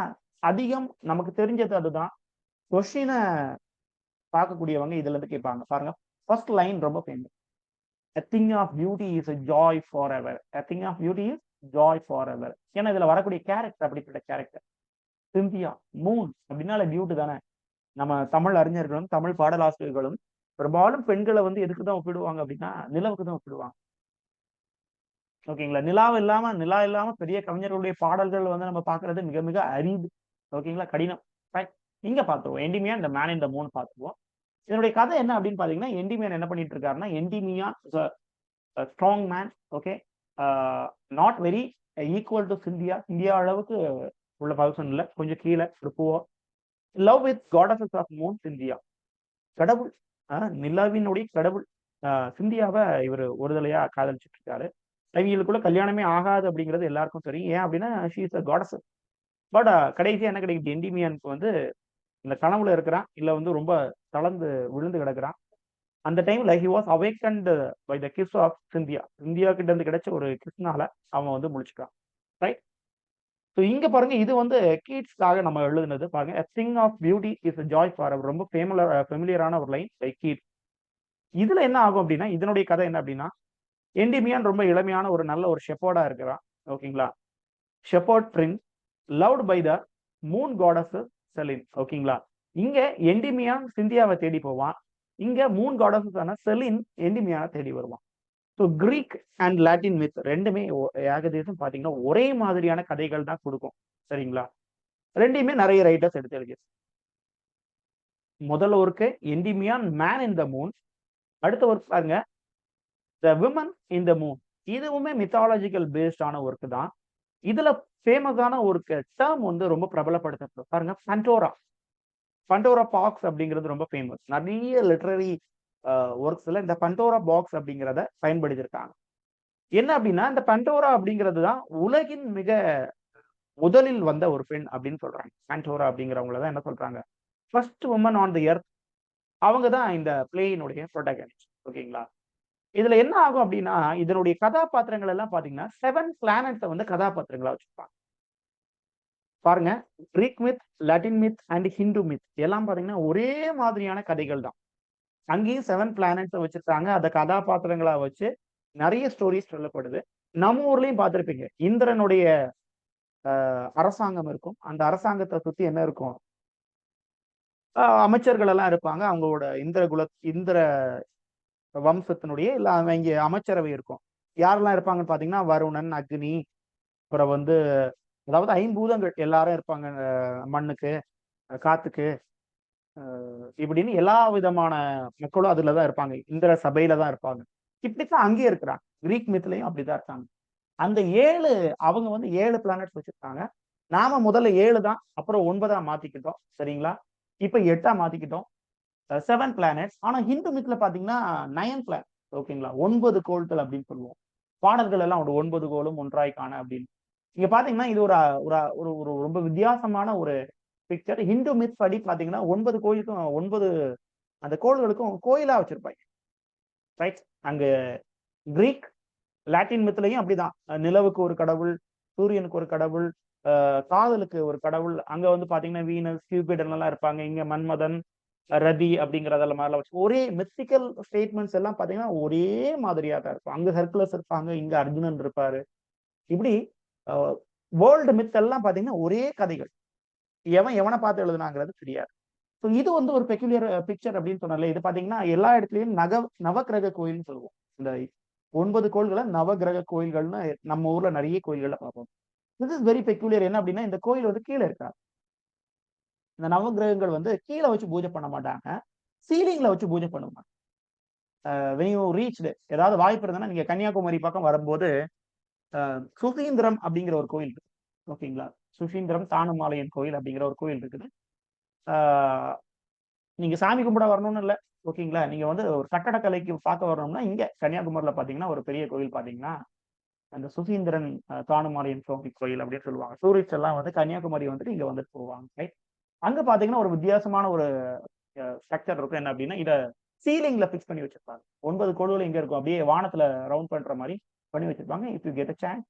அதிகம் நமக்கு தெரிஞ்சது அதுதான். கொஸ்டினை பார்க்கக்கூடியவங்க இதுல இருந்து கேட்பாங்க. பாருங்க, ஃபர்ஸ்ட் லைன் ரொம்ப famous. A thing of beauty is a joy forever. A thing of beauty is joy forever. ஏன்னா இதுல வரக்கூடிய கேரக்டர் அப்படிப்பட்ட கேரக்டர். சிந்தியா மூன் அப்படின்னால பியூட்டி தானே. நம்ம தமிழ் அறிஞர்களும் தமிழ் பாடலாசிரியர்களும் பெரும்பாலும் பெண்களை வந்து எதுக்கு தான் ஒப்பிடுவாங்க அப்படின்னா நிலவுக்கு தான் ஒப்பிடுவாங்க. ஓகேங்களா? நிலா இல்லாம பெரிய கவிஞர்களுடைய பாடல்கள் வந்து நம்ம பாக்குறது மிக மிக அரிது. ஓகேங்களா? கடினம். இங்க பாத்துருவோம் என்டிமியான் இந்த மேன் இந்த மூன் பாத்துருவோம். இதனுடைய கதை என்ன அப்படின்னு பாத்தீங்கன்னா என்டிமியான் என்ன பண்ணிட்டு இருக்காருன்னா Endymion strong man. Okay, not very equal to Cynthia. Cynthia அளவுக்கு உள்ள பர்சன் இல்ல, கொஞ்சம் கீழே இருப்போம். Love with goddess of moon Cynthia. கடவுள் நிலாவினுடைய கடவுள் சிந்தியாவை இவர் ஒருதலையா காதலிச்சுட்டு இருக்காரு. இவங்களுக்குள்ள கல்யாணமே ஆகாது அப்படிங்கிறது எல்லாருக்கும் தெரியும். ஏன் அப்படின்னா she is a goddess. But கடைசியா என்ன கிடைக்குது? என்டிமியானுக்கு வந்து இந்த கனவுல இருக்கிறான், இல்ல வந்து ரொம்ப தளர்ந்து விழுந்து கிடக்குறான். அந்த டைம்ல he was awakened by the kiss of Cynthia. Cynthia கிட்ட இருந்து கிடைச்ச ஒரு கிஸ்னால அவன் வந்து முழிச்சுக்கான். ரைட்? ஸோ இங்க பாருங்க, இது வந்து கீட்ஸ்க்காக நம்ம எழுதுனது. பாருங்க, a thing of beauty is a joy forever. ரொம்ப ஃபெமிலியரான ஒரு லைன் பை கீட். இதுல என்ன ஆகும் அப்படின்னா இதனுடைய கதை என்ன அப்படின்னா என்டிமியான் ரொம்ப இளமையான ஒரு நல்ல ஒரு ஷெப்பர்டா இருக்கிறான். ஓகேங்களா? Shepherd prince loved by the moon goddess Selene. ஓகேங்களா? இங்க என்டிமியான் சிந்தியாவை தேடி போவான். இங்க மூன் காடஸ் ஆன செலின் என்டிமியானை தேடி வருவான். So Greek and Latin myth ரெண்டுமே ஏகதேசம் பாத்தீங்கன்னா ஒரே மாதிரியான கதைகள் தான் கொடுக்கும். சரிங்களா? ரெண்டையுமே நிறைய ரைட்டர்ஸ் எடுத்து எழுதி. முதல் work Endymion man in the moon. அடுத்த ஒர்க் பாருங்க the woman in the moon. இதுவுமே மித்தாலஜிக்கல் பேஸ்டான ஒர்க் தான். இதுல ஃபேமஸான ஒரு டேர்ம் வந்து ரொம்ப பிரபலப்படுத்த பாருங்க, பண்டோரா. பண்டோரா பாக்ஸ் அப்படிங்கிறது ரொம்ப ஃபேமஸ். நிறைய லிட்டரரி ஒர்க்ஸ்ல இந்த பண்டோரா பாக்ஸ் அப்படிங்கிறத பயன்படுத்தியிருக்காங்க. என்ன அப்படின்னா இந்த பண்டோரா அப்படிங்கிறது தான் உலகின் மிக முதலில் வந்த ஒரு பெண் அப்படின்னு சொல்றாங்க. பண்டோரா அப்படிங்கிறவங்கள தான் என்ன சொல்றாங்க, first woman on the earth. அவங்க தான் இந்த பிளேயினுடைய ப்ரோட்டகனிஸ்ட். ஓகேங்களா? இதுல என்ன ஆகும் அப்படின்னா இதனுடைய கதாபாத்திரங்கள் எல்லாம் பாத்தீங்கன்னா 7 பிளானட்ஸை வந்து கதாபாத்திரங்களா வச்சிருப்பாங்க. பாருங்க, Greek myth, Latin myth and Hindu myth எல்லாம் பாத்தீங்கன்னா ஒரே மாதிரியான கதைகள் தான். அங்கேயும் 7 பிளானட்ஸை வச்சிருக்காங்க. அதை கதாபாத்திரங்களா வச்சு நிறைய ஸ்டோரிஸ் சொல்லப்படுது. நம்ம ஊர்லயும் பார்த்திருப்பீங்க, இந்திரனுடைய அரசாங்கம் இருக்கும். அந்த அரசாங்கத்தை சுத்தி என்ன இருக்கும்? அமைச்சர்கள் எல்லாம் இருப்பாங்க. அவங்களோட இந்திர வம்சத்தினுடைய இல்ல இங்க அமைச்சரவை இருக்கும். யாரெல்லாம் இருப்பாங்கன்னு பாத்தீங்கன்னா வருணன், அக்னி, அப்புறம் வந்து அதாவது 5 பூதங்கள் எல்லாரும் இருப்பாங்க. மண்ணுக்கு, காத்துக்கு, இப்படின்னு எல்லா விதமான மக்களும் அதுலதான் இருப்பாங்க. இந்திர சபையில தான் இருப்பாங்க. இப்படித்தான் அங்கேயே இருக்கிறாங்க. கிரீக் மித்லையும் அப்படிதான் இருக்காங்க. அந்த 7 அவங்க வந்து 7 பிளானட்ஸ் வச்சிருக்காங்க. நாம முதல்ல 7 தான், அப்புறம் 9 மாத்திக்கிட்டோம். சரிங்களா? இப்ப 8 மாத்திக்கிட்டோம். 7 பிளானட்ஸ். ஆனா ஹிந்து மித்ல பாத்தீங்கன்னா 9 பிளானட். ஓகேங்களா? 9 கோள்கள் அப்படின்னு சொல்லுவோம். பாடல்கள் எல்லாம் ஒரு 9 கோளும் ஒன்றாய் காண அப்படின்னு. இங்க பாத்தீங்கன்னா இது ஒரு ஒரு ஒரு ரொம்ப வித்தியாசமான ஒரு பிக்சர். ஹிந்து மித் படி பாத்தீங்கன்னா 9 கோயிலுக்கும் 9 அந்த கோள்களுக்கும் கோயிலா வச்சிருப்பாங்க. ரைட்? அங்க கிரீக் லாட்டின் மித்லையும் அப்படிதான். நிலவுக்கு ஒரு கடவுள், சூரியனுக்கு ஒரு கடவுள், காதலுக்கு ஒரு கடவுள். அங்க வந்து பாத்தீங்கன்னா வீனஸ், கியூபிட் எல்லாம் இருப்பாங்க. இங்க மன்மதன், ரதி அப்படிங்கிறதெல்லாம் மாதிரிலாம் வச்சு ஒரே மித்திக்கல் ஸ்டேட்மெண்ட்ஸ் எல்லாம் பாத்தீங்கன்னா ஒரே மாதிரியா தான் இருக்கும். அங்க ஹெர்குலஸ் இருப்பாங்க, இங்க அர்ஜுனன் இருப்பாரு. இப்படி வேர்ல்டு மித் எல்லாம் பாத்தீங்கன்னா ஒரே கதைகள். எவனை பார்த்து எழுதுனாங்கிறது தெரியாது. ஸோ இது வந்து ஒரு பெக்யூலியர் பிக்சர் அப்படின்னு சொன்னால இது பாத்தீங்கன்னா எல்லா இடத்துலயும் நவக்கிரக கோயில்னு சொல்லுவோம். இந்த 9 கோயில்களை நவகிரக கோயில்கள்னு நம்ம ஊர்ல நிறைய கோயில்களை பார்ப்போம். This is very peculiar. என்ன அப்படின்னா இந்த கோயில் வந்து கீழே இருக்காது. இந்த நவகிரகங்கள் வந்து கீழே வச்சு பூஜை பண்ண மாட்டாங்க, சீலிங்ல வச்சு பூஜை பண்ணுவாங்க. when you reached ஏதாவது வாய்ப்பு இருந்ததுன்னா நீங்க கன்னியாகுமரி பக்கம் வரும்போது சுசீந்திரம் அப்படிங்கிற ஒரு கோயில் இருக்கு. ஓகேங்களா? சுசீந்திரம் தானுமாலையன் கோயில் அப்படிங்கிற ஒரு கோயில் இருக்குது. நீங்க சாமி கும்பிட வரணும்னு இல்லை. ஓகேங்களா? நீங்க வந்து ஒரு கட்டடக்கலைக்கு பார்க்க வரணும்னா இங்க கன்னியாகுமரியில பாத்தீங்கன்னா ஒரு பெரிய கோயில் பாத்தீங்கன்னா அந்த சுசீந்திரன் தானுமாலையன் சுவாமி கோயில் அப்படின்னு சொல்லுவாங்க. டூரிஸ்ட் எல்லாம் வந்து கன்னியாகுமரி வந்துட்டு இங்க வந்துட்டு போவாங்க. ரைட்? அங்க பாத்தீங்கன்னா ஒரு வித்தியாசமான ஒரு ஸ்ட்ரக்சர் இருக்கும். என்ன அப்படின்னா இத சீலிங்ல பிக்ஸ் பண்ணி வச்சிருப்பாங்க. 9 கோடுகள் எங்க இருக்கும் அப்படியே வானத்துல ரவுண்ட் பண்ற மாதிரி பண்ணி வச்சிருப்பாங்க. If you get a chance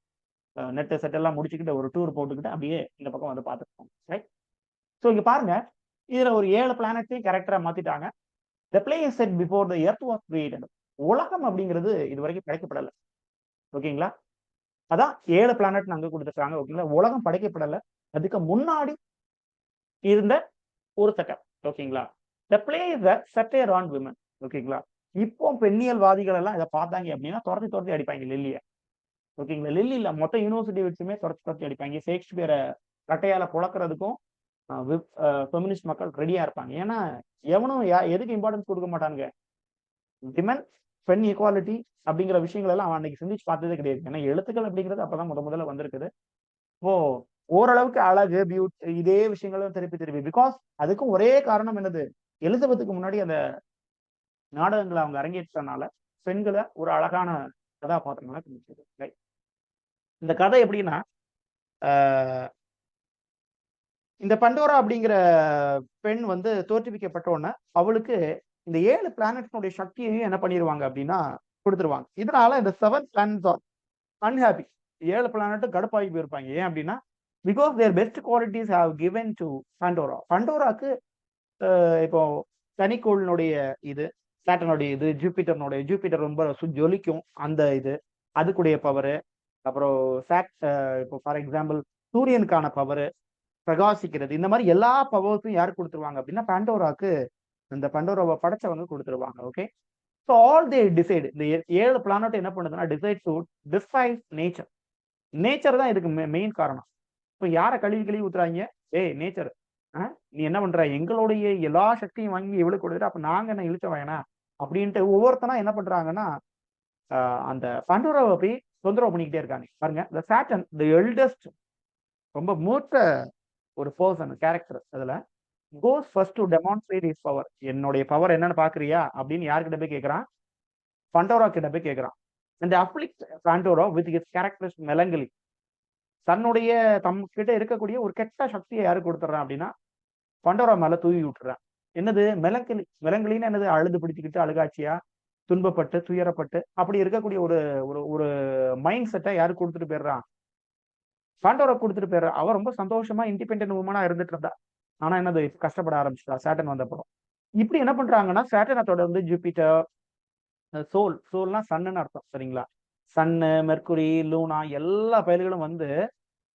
net set எல்லாம் முடிச்சுக்கிட்டு ஒரு டூர் போட்டுக்கிட்டு அப்படியே இந்த பக்கம் வந்து பார்த்துருப்போம். ரைட்? ஸோ இங்க பாருங்க, இதுல ஒரு 7 பிளானட்ஸையும் கேரக்டரா மாத்திட்டாங்க. The play is said before the earth was created. உலகம் அப்படிங்கிறது இது வரைக்கும் படைக்கப்படலை. ஓகேங்களா? அதான் 7 பிளானட் அங்க கொடுத்துருக்காங்க. ஓகேங்களா? உலகம் படைக்கப்படலை. அதுக்கு முன்னாடி இருந்த ஒரு செட்டப். ஓகேங்களா? The play is a satire on women. ஓகேங்களா? இப்போ பெண்ணியல்வாதிகள் எல்லாம் இதை பார்த்தாங்க அப்படின்னா துரத்தி அடிப்பாங்க லில்லிய. ஓகேங்களா? லில்லி இல்ல மொத்த யூனிவர்சிட்டி வச்சுமே துரத்தி அடிப்பாங்க. ஷேக்ஸ்பியரை கட்டையால புழக்கிறதுக்கும் ஃபெமினிஸ்ட் மக்கள் ரெடியா இருப்பாங்க. ஏன்னா எவனும் எதுக்கு இம்பார்ட்டன்ஸ் கொடுக்க மாட்டானுங்க. விமன், பெண் ஈக்குவாலிட்டி அப்படிங்கிற விஷயங்கள் எல்லாம் அவன் அன்னைக்கு சிந்திச்சு பார்த்ததே கிடையாது. ஏன்னா எழுத்துக்கள் அப்படிங்கிறது அப்பதான் முதல்ல வந்திருக்குது. இப்போ ஓரளவுக்கு அழகு, பியூட்டி இதே விஷயங்களும் திருப்பி பிகாஸ் அதுக்கும் ஒரே காரணம் என்னது, எலிசபெத்துக்கு முன்னாடி அந்த நாடகங்களை அவங்க அரங்கேற்றனால பெண்களை ஒரு அழகான கதாபாத்திரங்களா காமிச்சது. இந்த கதை எப்படின்னா இந்த பண்டோரா அப்படிங்கிற பெண் வந்து தோற்றுவிக்கப்பட்ட உடனே அவளுக்கு இந்த 7 பிளானட்னுடைய சக்தியையும் என்ன பண்ணிடுவாங்க அப்படின்னா கொடுத்துருவாங்க. இதனால இந்த 7 பிளானட்ஸ் ஆர் அன்ஹாப்பி. 7 பிளானட்டும் கடுப்பாகி போயிருப்பாங்க. ஏன் அப்படின்னா because their best qualities have given to Pandora. பண்டோராக்கு இப்போ சனிக்கோளினுடைய இது, சாட்டனுடைய இது, ஜூபிட்டர் ரொம்ப ஜொலிக்கும் அந்த இது, அதுக்குடைய பவரு. அப்புறம் இப்போ ஃபார் எக்ஸாம்பிள் சூரியனுக்கான பவரு, பிரகாசிக்கிறது, இந்த மாதிரி எல்லா பவர்ஸும் யாருக்கு கொடுத்துருவாங்க அப்படின்னா பண்டோராக்கு இந்த பண்டோராவை படைச்சவங்க கொடுத்துருவாங்க. Okay? So all they decide, இந்த 7 பிளானட் என்ன பண்ணுதுன்னா decide to destroy nature. Nature தான் இதுக்கு மெயின் காரணம். இப்போ யாரை கழுவி ஊத்துறாங்க? ஏய் நேச்சர், நீ என்ன பண்ற, எங்களுடைய எல்லா சக்தியும் வாங்கி இவ்வளவு கொடுத்துட்டு அப்ப நாங்க என்ன இழுச்ச வேணா அப்படின்ட்டு ஒவ்வொருத்தனா என்ன பண்றாங்கன்னா அந்த பண்டோராவை போய் தொந்தரவு பண்ணிக்கிட்டே இருக்காங்க. பாருங்க, இந்த சாட்டன் தி எல்டஸ்ட், ரொம்ப மூத்த ஒரு பர்சன் கேரக்டர், அதுல goes first to demonstrate his power. என்னுடைய பவர் என்னன்னு பாக்குறியா அப்படின்னு யார்கிட்ட போய் கேட்கறான்? பண்டோரா கிட்ட போய் கேட்கறான். இந்த அப்ளிக் பண்டோரா வித் ஹிஸ் கேரக்டர்ஸ் மெலங்கலி, தன்னுடைய தம் கிட்ட இருக்கக்கூடிய ஒரு கெட்ட சக்தியை யாரு கொடுத்துறான் அப்படின்னா பண்டோரா மேல தூவி விட்டுறான். என்னது மெலங்கலின்னு என்னது? அழுது பிடிச்சுக்கிட்டு அழுகாட்சியா துன்பப்பட்டு துயரப்பட்டு அப்படி இருக்கக்கூடிய ஒரு ஒரு மைண்ட் செட்டை யாரு கொடுத்துட்டு போயிடுறான்? பாண்டோரை கொடுத்துட்டு போயிடுறான். அவ ரொம்ப சந்தோஷமா இண்டிபெண்டன்ட் உமனா இருந்துட்டு இருந்தா. ஆனா என்னது கஷ்டப்பட ஆரம்பிச்சிட்டா சேட்டன் வந்தப்பறம். இப்படி என்ன பண்றாங்கன்னா சேட்டனை தொடர்ந்து ஜூபிட்டர், சோல்னா சன்னு அர்த்தம். சரிங்களா? சன்னு, மெர்குரி, லூனா எல்லா பயல்களும் வந்து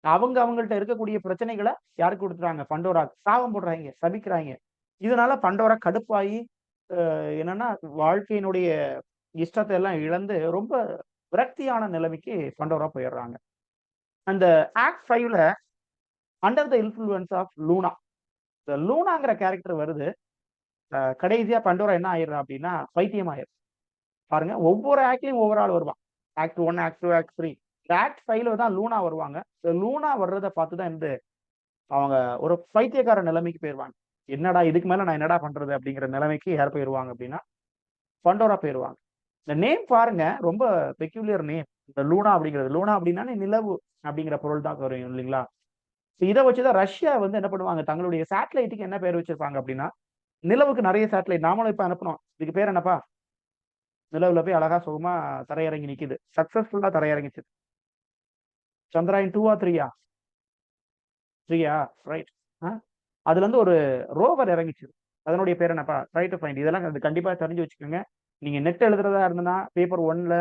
அவங்கள்ட்ட இருக்கக்கூடிய பிரச்சனைகளை யாருக்கு கொடுத்துறாங்க? பண்டோரா. சாபம் போடுறாங்க, சபிக்கிறாங்க. இதனால பண்டோரா கடுப்பாகி என்னன்னா வாழ்க்கையினுடைய இஷ்டத்தை எல்லாம் இழந்து ரொம்ப விரக்தியான நிலைமைக்கு பண்டோரா போயிடுறாங்க. அந்த ஆக்ட் 5ல under the influence of Luna, இந்த லூனாங்கிற கேரக்டர் வருது. கடைசியா பண்டோரா என்ன ஆயிடுறா அப்படின்னா பைத்தியம் ஆயிரும். பாருங்க, ஒவ்வொரு ஆக்ட்லயும் ஒவ்வொரு ஆள் வருவான். Act 1, act 2, act 3. ஆக்ட் 5ல தான் லூனா வருவாங்க. லூனா வர்றதை பார்த்துதான் இந்த அவங்க ஒரு பைத்தியக்கார நிலைமைக்கு போயிருவாங்க. என்னடா இதுக்கு மேல நான் என்னடா பண்றது அப்படிங்கிற நிலைமைக்கு யார் போயிருவாங்க அப்படின்னா பண்டோரா போயிருவாங்க. இந்த நேம் பாருங்க, ரொம்ப பெக்யூலியர் நேம். இந்த லூனா அப்படிங்கிறது, லூனா அப்படின்னா நிலவு அப்படிங்கிற பொருள் தான் வரும் இல்லைங்களா? இதை வச்சுதான் ரஷ்யா வந்து என்ன பண்ணுவாங்க, தங்களுடைய சேட்டலைட்டுக்கு என்ன பேர் வச்சிருப்பாங்க அப்படின்னா, நிலவுக்கு நிறைய சேட்டலைட் நாமளும் இப்ப அனுப்பணும். இதுக்கு பேர் என்னப்பா? நிலவுல போய் அழகா சுகமா தரையிறங்கி நிக்குது. சக்சஸ்ஃபுல்லா தரையிறங்கிச்சு. சந்திராயன் 2 3 சரியா? ரைட். அதுல இருந்து ஒரு ரோவர் இறங்கிச்சு. அதனுடைய பேர் என்னப்பா? Try to find. இதெல்லாம் அது கண்டிப்பா தெரிஞ்சு வச்சுக்கோங்க. நீங்க நெட் எழுதுறதா இருந்ததுன்னா பேப்பர் 1ல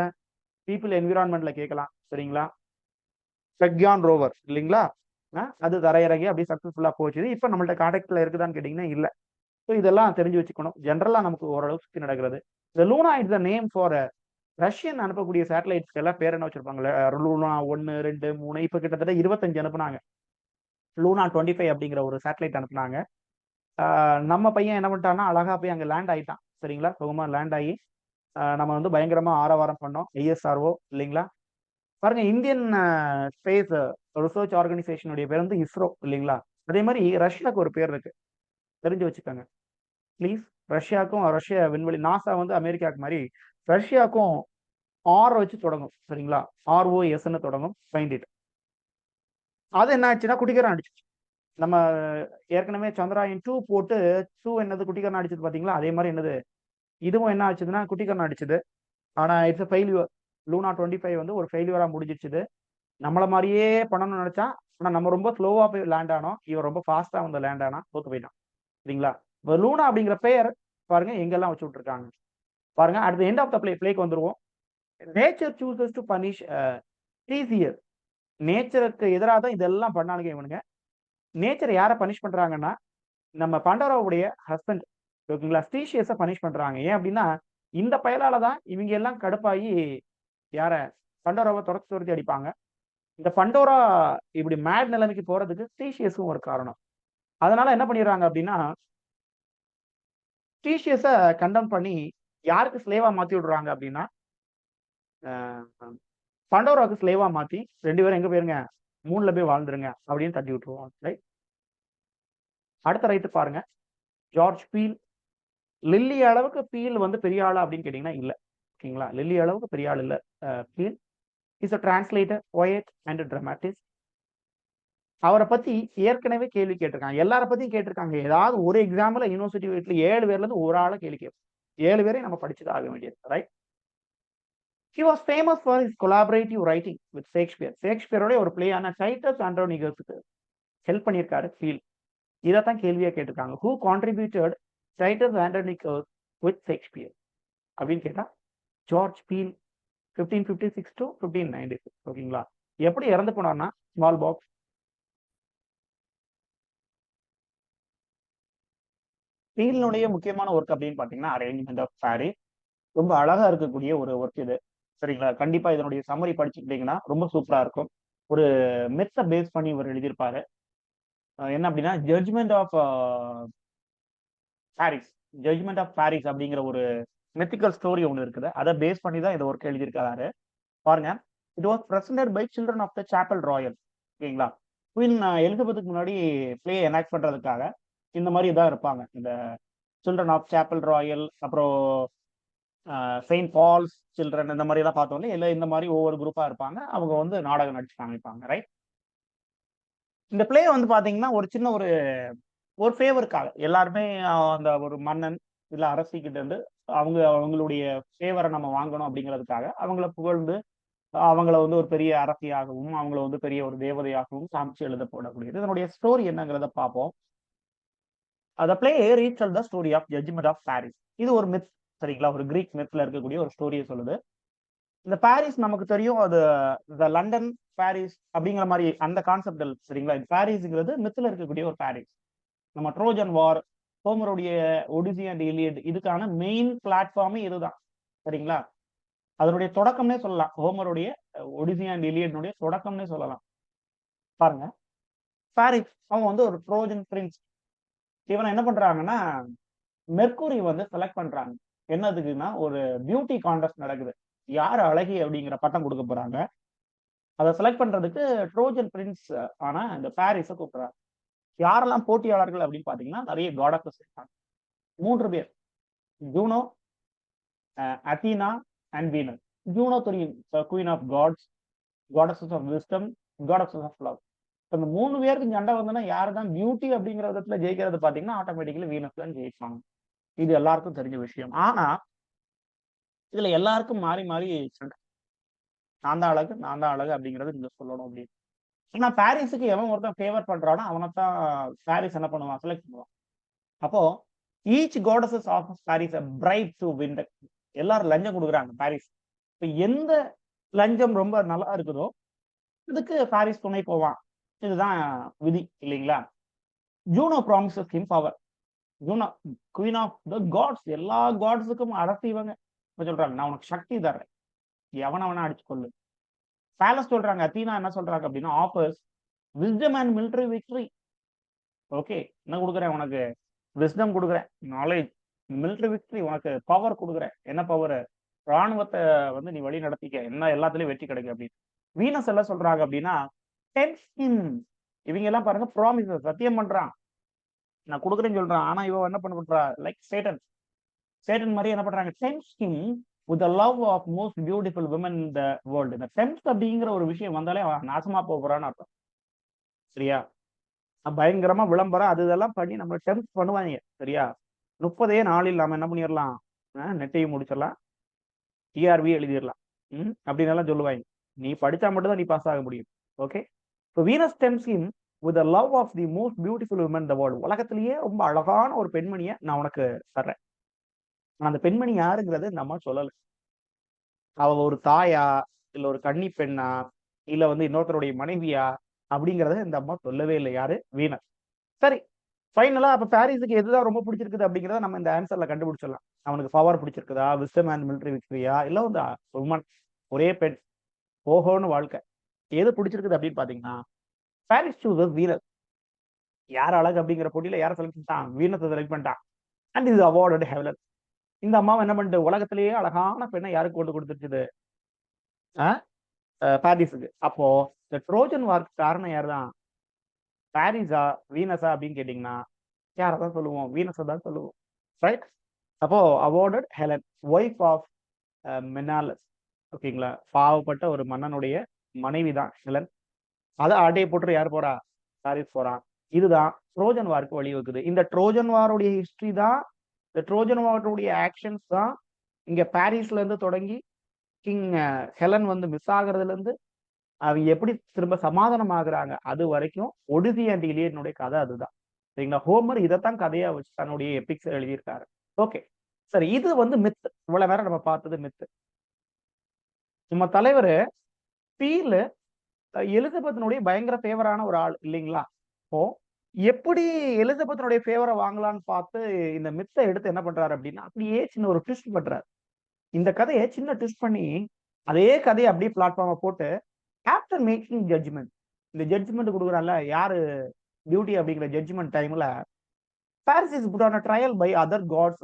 பீப்பிள் என்விரான்மென்ட்ல கேட்கலாம். சரிங்களா? பெக்யான் ரோவர் இல்லைங்களா? அது தரையிறங்கி அப்படியே சக்சஸ்ஃபுல்லா போச்சு. இப்ப நம்மள்ட்ட கான்டாக்ட்ல இருக்குதான்னு கேட்டீங்கன்னா இல்ல. ஸோ இதெல்லாம் தெரிஞ்சு வச்சுக்கணும். ஜெனரலா நமக்கு ஓரளவு சுத்தி நடக்கிறது. இந்த Luna is the name for Russian அனுப்பக்கூடிய சேட்டலைட்ஸ்க்கு எல்லாம் பேர் என்ன வச்சிருப்பாங்கல்ல? லூனா 1, 2, 3 இப்ப கிட்டத்தட்ட 25 அனுப்புனாங்க. லூனா 25 அப்படிங்கிற ஒரு சேட்டலைட் அனுப்புனாங்க. நம்ம பையன் என்ன பண்ணிட்டான்னா, அழகா போய் அங்க லேண்ட் ஆயிட்டான். சரிங்களா? சுகமா லேண்ட் ஆகி நம்ம வந்து பயங்கரமா ஆரவாரம் பண்ணோம். ஐஎஸ்ஆர்ஓ இல்லைங்களா? பாருங்க இந்தியன் ஸ்பேஸ் ரிசர்ச் ஆர்கனைசேஷனுடைய பேர் வந்து இஸ்ரோ இல்லைங்களா? அதே மாதிரி ரஷ்யாவுக்கு ஒரு பேர் இருக்கு. தெரிஞ்சு வச்சுக்கோங்க. ப்ளீஸ். ரஷ்யாவுக்கும் ரஷ்யா விண்வெளி நாசா வந்து அமெரிக்காவுக்கு மாதிரி ரஷ்யாவுக்கும் ஆர் வச்சு தொடங்கும். சரிங்களா? ஆர்ஓஎஸ்ன்னு தொடங்கும். Find it. அது என்ன ஆச்சுன்னா குட்டிக்கரம் அடிச்சிச்சு. நம்ம ஏற்கனவே சந்திராயன் 2 போட்டு 2 என்னது குட்டிக்கரணம் அடிச்சது பாத்தீங்களா? அதே மாதிரி என்னது இதுவும் என்ன ஆச்சுதுன்னா குட்டிக்கரணம் அடிச்சது. ஆனா இட்ஸ் a ஃபெயில்யூர். லூனா 25 வந்து ஒரு ஃபெயில்யூரா முடிஞ்சிருச்சுது. நம்மள மாதிரியே பண்ணணும்னு நினைச்சா, ஆனா நம்ம ரொம்ப ஸ்லோவா போய் லேண்ட் ஆனோம். இவன் ரொம்ப ஃபாஸ்டா வந்து லேண்ட் ஆனா தோத்து போயிட்டான். சரிங்களா? இப்ப லூனா அப்படிங்கிற பெயர் பாருங்க எங்கெல்லாம் வச்சு விட்டுருக்காங்க. பாருங்க at the end of the பிளேக்கு வந்துருவோம். Nature chooses to punish easier. நேச்சருக்கு எதிரா தான் இதெல்லாம் பண்ணானுங்க இவனுங்க. நேச்சர் யார பனிஷ் பண்றாங்கன்னா, நம்ம பாண்டோராவுடைய ஹஸ்பண்ட் ஓகேங்களா? ஸ்பீஷியஸ பனிஷ் பண்றாங்க. ஏன் அப்படின்னா, இந்த பயலால தான் இவங்க எல்லாம் கடுப்பாயி யார பண்டோராவ தொரத்தி தொரத்தி அடிப்பாங்க. இந்த பண்டோரா இப்படி மேட் நிலைமைக்கு போறதுக்கு ஸ்பீஷியஸும் ஒரு காரணம். அதனால என்ன பண்ணிடுறாங்க அப்படின்னா, ஸ்பீஷியஸ கண்டெம் பண்ணி யாருக்கு ஸ்லேவா மாத்தி விடுறாங்க அப்படின்னா, அ பண்டோராவுக்கு ஸ்லேவா மாத்தி 2 பேரும் எங்க போயிருங்க? மூன்ல போய் வாழ்ந்துருங்க அப்படின்னு தட்டி விட்டுருவாங்க. ரைட். அடுத்த ரைட் பாருங்க. George Peele. லில்லி அளவுக்கு பீல் வந்து பெரிய ஆளா அப்படின்னு கேட்டீங்கன்னா இல்ல. ஓகேங்களா? லில்லி அளவுக்கு பெரிய ஆள் இல்ல. Peele is a translator, poet and a dramatist. அவர பத்தி ஏற்கனவே கேள்வி கேட்டிருக்காங்க. எல்லார பத்தியும் கேட்டிருக்காங்க. ஏதாவது ஒரு எக்ஸாம்ல யுனிவர்சிட்டி வீட்ல 7 பேர்ல இருந்து ஒரு ஆள கேள்வி கேட்போம். 7 பேரையும் நம்ம படிச்சு தான் ஆக வேண்டியது. Right. He was famous for his collaborative writing with Shakespeare. ஷேக்ஸ்பியரோட ஒரு பிளேயான டைட்டஸ் ஆண்ட்ரோனிகஸ்க்கு ஹெல்ப் பண்ணியிருக்காரு பீல். இதத்தான் கேள்வியா கேட்டிருக்காங்க. Who contributed Titus Andronicus with Shakespeare? அப்படின்னு கேட்டா ஜார்ஜ் பீல் 1556 to 1596 ஓகேங்களா? எப்படி இறந்து போனார்னா ஸ்மால் பாக்ஸ். பீலினுடைய முக்கியமான ஒர்க் அப்படின்னு பாத்தீங்கன்னா அரேஞ்ச்மெண்ட் ஆஃப் பாரிஸ். ரொம்ப அழகா இருக்கக்கூடிய ஒரு ஒர்க் இது. சரிங்களா? கண்டிப்பா இதனுடைய சம்மரி படிச்சுக்கிட்டீங்கன்னா ரொம்ப சூப்பரா இருக்கும். ஒரு மெத்த பேஸ் பண்ணி இவர் எழுதியிருப்பாரு. என்ன அப்படின்னா judgement of Paris. Judgement of Paris அப்படிங்கிற ஒரு மித்திக்கல் ஸ்டோரி ஒன்று இருக்குது. அதை பேஸ் பண்ணி தான் இந்த ஒர்க் எழுதியிருக்காரு. பாருங்க. It was presented by children of the Chapel Royal. ஓகேங்களா? குயின் எலிசபெத்துக்கு முன்னாடி பிளே எனாக்ட் பண்றதுக்காக இந்த மாதிரி தான் இருப்பாங்க. இந்த சில்ட்ரன் ஆஃப் சாப்பல் ராயல், அப்புறம் செயின்ட் பால்ஸ் சில்ட்ரன் இந்த மாதிரி எல்லாம் பார்த்தோம்ல, இல்லை இந்த மாதிரி ஒவ்வொரு குரூப்பா இருப்பாங்க. அவங்க வந்து நாடகம் நடிச்சு காமிப்பாங்க. ரைட். இந்த பிளே வந்து பாத்தீங்கன்னா ஒரு சின்ன ஒரு ஃபேவருக்காக எல்லாருமே அந்த ஒரு மன்னன் இல்ல அரசி கிட்ட இருந்து அவங்களுடைய ஃபேவரை நம்ம வாங்கணும் அப்படிங்கிறதுக்காக அவங்கள புகழ்ந்து அவங்கள வந்து ஒரு பெரிய அரசியாகவும் அவங்கள வந்து பெரிய ஒரு தேவதையாகவும் காமிச்சு எழுதப்படக்கூடியது. இதனுடைய ஸ்டோரி என்னங்கிறத பார்ப்போம். The play retold the story of Judgment of Paris. இது ஒரு மித். சரிங்களா? ஒரு கிரீக் மித்ல இருக்கக்கூடிய ஒரு ஸ்டோரியை சொல்லுது. இந்த பாரிஸ் நமக்கு தெரியும். அது இந்த லண்டன் பாரிஸ் அப்படிங்கிற மாதிரி அந்த கான்செப்ட். சரிங்களா? பாரிஸ்ங்கிறது மித்ல இருக்கக்கூடிய ஒரு பாரிஸ். நம்ம ட்ரோஜன் வார், ஹோமருடைய ஒடிசி அண்ட் இலியட் இதுக்கான மெயின் பிளாட்ஃபார்மே இதுதான். சரிங்களா? அதனுடைய தொடக்கம்னே சொல்லலாம். ஹோமருடைய ஒடிசி அண்ட் இலியட்னுடைய தொடக்கம்னே சொல்லலாம். பாருங்க. பாரிஸ் அவங்க வந்து ஒரு ட்ரோஜன் பிரின்ஸ். இவனை என்ன பண்றாங்கன்னா மெர்க்குரி வந்து செலக்ட் பண்றாங்க. என்னதுக்குன்னா ஒரு பியூட்டி கான்டெஸ்ட் நடக்குது. யார் அழகி அப்படிங்கிற பட்டம் கொடுக்க போறாங்க. அதை செலக்ட் பண்றதுக்கு ட்ரோஜன் பிரின்ஸ் ஆனா இந்த பாரிஸை கூப்பிடுறாங்க. யாரெல்லாம் போட்டியாளர்கள் அப்படின்னு பாத்தீங்கன்னா நிறைய காடஸஸ் இருக்காங்க. 3 பேர். Juno, Athena and Venus. Juno தெரியும், queen of gods, goddesses of wisdom, goddesses of love. இந்த 3 பேருக்கு சண்டை வந்தோன்னா யாரு தான் பியூட்டி அப்படிங்கிற விதத்துல ஜெயிக்கிறது பாத்தீங்கன்னா ஆட்டோமேட்டிக்கலி வீனஸ் தான் ஜெயிப்பாங்க. இது எல்லாருக்கும் தெரிஞ்ச விஷயம். ஆனா இதுல எல்லாருக்கும் மாறி மாறி சண்டை. நான் தான் அழகு அப்படிங்கறது நீங்க சொல்லணும் அப்படின்னு. ஆனா பாரிஸுக்கு எவன் ஒருத்தன் ஃபேவர் பண்றானோ அவனைத்தான் பாரிஸ் என்ன பண்ணுவான், செலக்ட் பண்ணுவான். அப்போ each goddesses of Paris bribe to win. எல்லாரும் லஞ்சம் கொடுக்குறாங்க பாரிஸ். இப்ப எந்த லஞ்சம் ரொம்ப நல்லா இருக்குதோ இதுக்கு பாரிஸ் துணை போவான். இதுதான் விதி இல்லைங்களா? Juno promises him power. Juno queen of the gods, எல்லா காட்ஸுக்கும் அரசு இவங்க. இப்ப சொல்றாங்க, நான் உனக்கு சக்தி தர்றேன், எவனவனா அடிச்சு கொள்ளு. பேலஸ் சொல்றாங்க, அத்தீனா என்ன சொல்றாங்க அப்படின்னா, offers wisdom and military victory. Okay, என்ன கொடுக்குறேன் உனக்கு? விஸ்டம் கொடுக்குறேன், நாலேஜ், மிலிட்டரி விக்டரி, உனக்கு பவர் கொடுக்குறேன். என்ன பவர்? ராணுவத்தை வந்து நீ வழி நடத்திக்க, என்ன எல்லாத்துலயும் வெற்றி கிடைக்கும் அப்படின்னு. வீனஸ் எல்லாம் சொல்றாங்க அப்படின்னா, இவங்க எல்லாம் பாருங்க ப்ராமிஸ், சத்தியம் பண்றான், நான் கொடுக்குறேன்னு சொல்றான். ஆனா இவன் என்ன பண்றா, லைக் சேட்டன், சேட்டன் மாதிரி என்ன பண்றாங்க, tempt him with the love of most beautiful women in the world. இந்த டெம்ப்ட் அப்படிங்கிற ஒரு விஷயம் வந்தாலே அவன் நாசமா போறான்னு அர்த்தம். சரியா? பயங்கரமா விளம்பரம் அது இதெல்லாம் பண்ணி நம்ம டெம்ப்ட் பண்ணுவாங்க. சரியா? 30 நாளில் நாம என்ன பண்ணிடலாம், நெட்டையும் முடிச்சிடலாம், டிஆர்வி எழுதிடலாம் அப்படின்னு எல்லாம் சொல்லுவாங்க. நீ படிச்சா மட்டும் தான் நீ பாஸ் ஆக முடியும். ஓகே, இப்போ Venus tempts him with the love of the most beautiful women in the world. உலகத்திலேயே ரொம்ப அழகான ஒரு பெண்மணியை நான் உனக்கு தர்றேன். அந்த பெண்மணி யாருங்கிறது இந்த அம்மா சொல்லல. அவ ஒரு தாயா, இல்ல ஒரு கன்னி பெண்ணா, இல்ல வந்து இன்னொருத்தருடைய மனைவியா அப்படிங்கறத இந்த அம்மா சொல்லவே இல்லை. யாரு? வீனஸ். சரி, ஃபைனலா அப்ப பாரிஸுக்கு எதுதான் ரொம்ப பிடிச்சிருக்குது அப்படிங்கறத நம்ம இந்த ஆன்சர்ல கண்டுபிடிச்சிடலாம். அவனுக்கு பவர் பிடிச்சிருக்குதா, விஸ்டம் அண்ட் மிலிட்டரி விக்டரியா, இல்ல வந்து உமன், ஒரே பெண், ஓஹோன்னு வாழ்க்கை, எது பிடிச்சிருக்குது அப்படின்னு பாத்தீங்கன்னா, பாரிஸ் சூசஸ் வீனஸ். யார் அழகு அப்படிங்கிற போட்டியில யாரை செலக்ட் பண்ணிட்டான்? வீனஸ் செலக்ட் பண்ணிட்டான். அண்ட் இது அவார்டு ஹெவலன். இந்த அம்மாவை என்ன பண்ணிட்டு உலகத்திலேயே அழகான பெண்ணை யாருக்கு கொண்டு கொடுத்துருச்சுது? பாரிஸுக்கு. அப்போ இந்த ட்ரோஜன் வார்க்கு காரணம் யார் தான்? பாரிஸா வீனஸா அப்படின்னு கேட்டீங்கன்னா யாரதான் சொல்லுவோம்? வீனஸை தான் சொல்லுவோம். ரைட்? அப்போ அவார்டட் ஹெலன், ஒய்ஃப் ஆஃப் மெனாலஸ். ஓகேங்களா? பாவப்பட்ட ஒரு மன்னனுடைய மனைவி தான் ஹெலன். அதை ஆட்டையை போட்டு யார் போறா? பாரிஸ் போறான். இதுதான் ட்ரோஜன் வார்க்கு வழிவகுக்குது. இந்த ட்ரோஜன் வாருடைய ஹிஸ்டரி தான், இந்த ட்ரோஜன் வாருடைய ஆக்ஷன்ஸ் தான் இங்க பாரிஸ்ல இருந்து தொடங்கி கிங் ஹெலன் வந்து மிஸ் ஆகுறதுல இருந்து அவங்க எப்படி திரும்ப சமாதானம் ஆகுறாங்க அது வரைக்கும் ஒடிசி அண்ட் இலியனுடைய கதை அதுதான். சரிங்களா? ஹோமர் இதைத்தான் கதையா வச்சு தன்னுடைய எபிக்ஸ் எழுதியிருக்காரு. ஓகே, சரி, இது வந்து மித்து. இவ்வளவு நேரம் நம்ம பார்த்தது மித்து. நம்ம தலைவர் பீல் எலிசபெத்தினுடைய பயங்கர ஃபேவரான ஒரு ஆள் இல்லைங்களா? இப்போ எப்படி எலிசபெத்தினுடைய ஃபேவரை வாங்கலாம்னு பார்த்து இந்த மித்தை எடுத்து என்ன பண்றாரு அப்படின்னா, அப்படியே சின்ன ஒரு ட்விஸ்ட் பண்றாரு. இந்த கதையை சின்ன ட்விஸ்ட் பண்ணி அதே கதையை அப்படியே பிளாட்ஃபார்மை போட்டு ஆஃப்டர் மேக்கிங் ஜட்ஜ்மெண்ட், இந்த ஜட்ஜ்மெண்ட் கொடுக்குறான்ல யாரு, பியூட்டி அப்படிங்கிற ஜட்ஜ்மெண்ட் டைம்ல Paris is put on a trial by other gods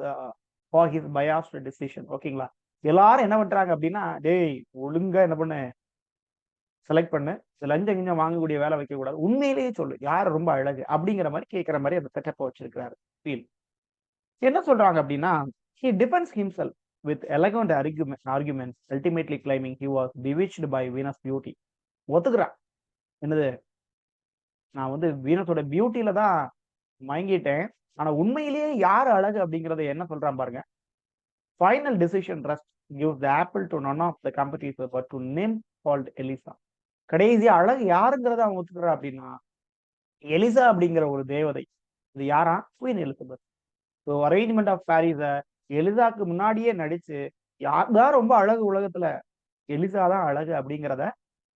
for his biased decision. ஓகேங்களா? எல்லாரும் என்ன பண்றாங்க அப்படின்னா, டேய் ஒழுங்கா என்ன பண்ணு, செலக்ட் பண்ணு, லஞ்சம் கிஞ்சம் வாங்கக்கூடிய வேலை வைக்க கூடாது, உண்மையிலேயே சொல்லு யார் ரொம்ப அழகு அப்படிங்கிற மாதிரி கேட்கிற மாதிரி அந்த செட்டப்பை வச்சிருக்கிறாரு ஃபீல். என்ன சொல்றாங்க அப்படின்னா, he defends himself with elegant arguments, ultimately claiming he was bewitched by Venus beauty. ஒத்துக்கிறான், என்னது, நான் வந்து வீனஸோட பியூட்டியில தான் மயங்கிட்டேன், ஆனா உண்மையிலேயே யார் அழகு அப்படிங்கறத என்ன சொல்றான் பாருங்க. Final decision rest gives the apple to none of the competitors but to nymph called Elisa. கடைசியா அழகு யாருங்கிறத அவன் ஒத்துக்கிறான் அப்படின்னா, எலிசா அப்படிங்கிற ஒரு தேவதை. இது யாரா? Queen Elizabeth. So arrangement of Paris எலிசாக்கு முன்னாடியே நடிச்சு யார் தான் ரொம்ப அழகு உலகத்துல, எலிசா தான் அழகு அப்படிங்கிறத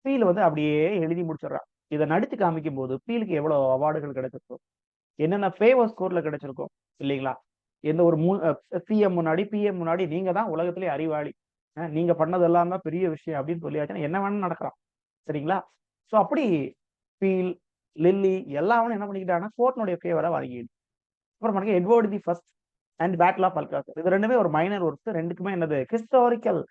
பீல் வந்து அப்படியே எழுதி முடிச்சிடறான். இதை நடிச்சு காமிக்கும் போது பீலுக்கு எவ்வளவு அவார்டுகள் கிடைச்சிருக்கும், என்னென்ன ஃபேவர் ஸ்கோர்ல கிடைச்சிருக்கும் இல்லைங்களா? எந்த ஒரு சிஎம் முன்னாடி பிஎம் முன்னாடி நீங்க தான் உலகத்திலே அறிவாளி, நீங்க பண்ணதெல்லாம் தான் பெரிய விஷயம் அப்படின்னு சொல்லியாச்சுன்னா என்ன வேணும் நடக்கிறான். சரிங்களா? ஸோ அப்படி பீல், லில்லி எல்லாரும் என்ன பண்ணிக்கிட்டாங்கன்னா கோர்ட்னுடைய ஃபேவரை வாங்கிடு. அப்புறம் பாருங்க Edward the first and battle of Alcazar, இது ரெண்டுமே ஒரு மைனர் ஒர்க்ஸ், ரெண்டுக்குமே என்னது ஹிஸ்டாரிக்கல்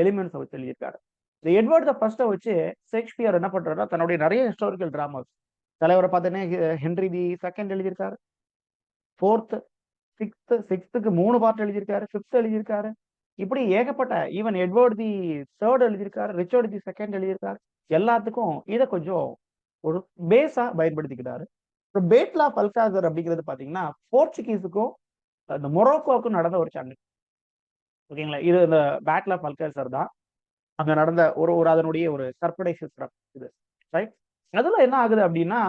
எலிமெண்ட்ஸ் வச்சு எழுதியிருக்காரு. இந்த எட்வர்ட் த ஃபர்ஸ்ட்டை வச்சு ஷேக்ஸ்பியர் என்ன பண்றாருன்னா தன்னுடைய நிறைய ஹிஸ்டாரிக்கல் டிராமாஸ், தலைவரை பார்த்தீங்கன்னா ஹென்ரி தி செகண்ட் எழுதியிருக்காரு, ஃபோர்த்து, சிக்ஸ்த்துக்கு 3 பார்ட் எழுதியிருக்காரு, ஃபிஃப்த் எழுதியிருக்காரு, இப்படி ஏகப்பட்ட, ஈவன் எட்வர்ட் தி தேர்ட் எழுதியிருக்காரு, ரிச்சர்ட் தி செகண்ட் எழுதியிருக்காரு. எல்லாத்துக்கும் இதை கொஞ்சம் ஒரு பேஸா பயன்படுத்திக்கிறாரு. பேட்டில் ஆஃப் அல்காசர் அப்படிங்கிறது பாத்தீங்கன்னா போர்ச்சுகீஸுக்கும் இந்த மொரோக்கோவுக்கும் நடந்த ஒரு சண்டை. ஓகேங்களா? இது இந்த பேட்டில் ஆஃப் அல்காசர் தான் அங்க நடந்த ஒரு அதனுடைய ஒரு கற்பனை சித்திரம் இது. ரைட்? அதுல என்ன ஆகுது அப்படின்னா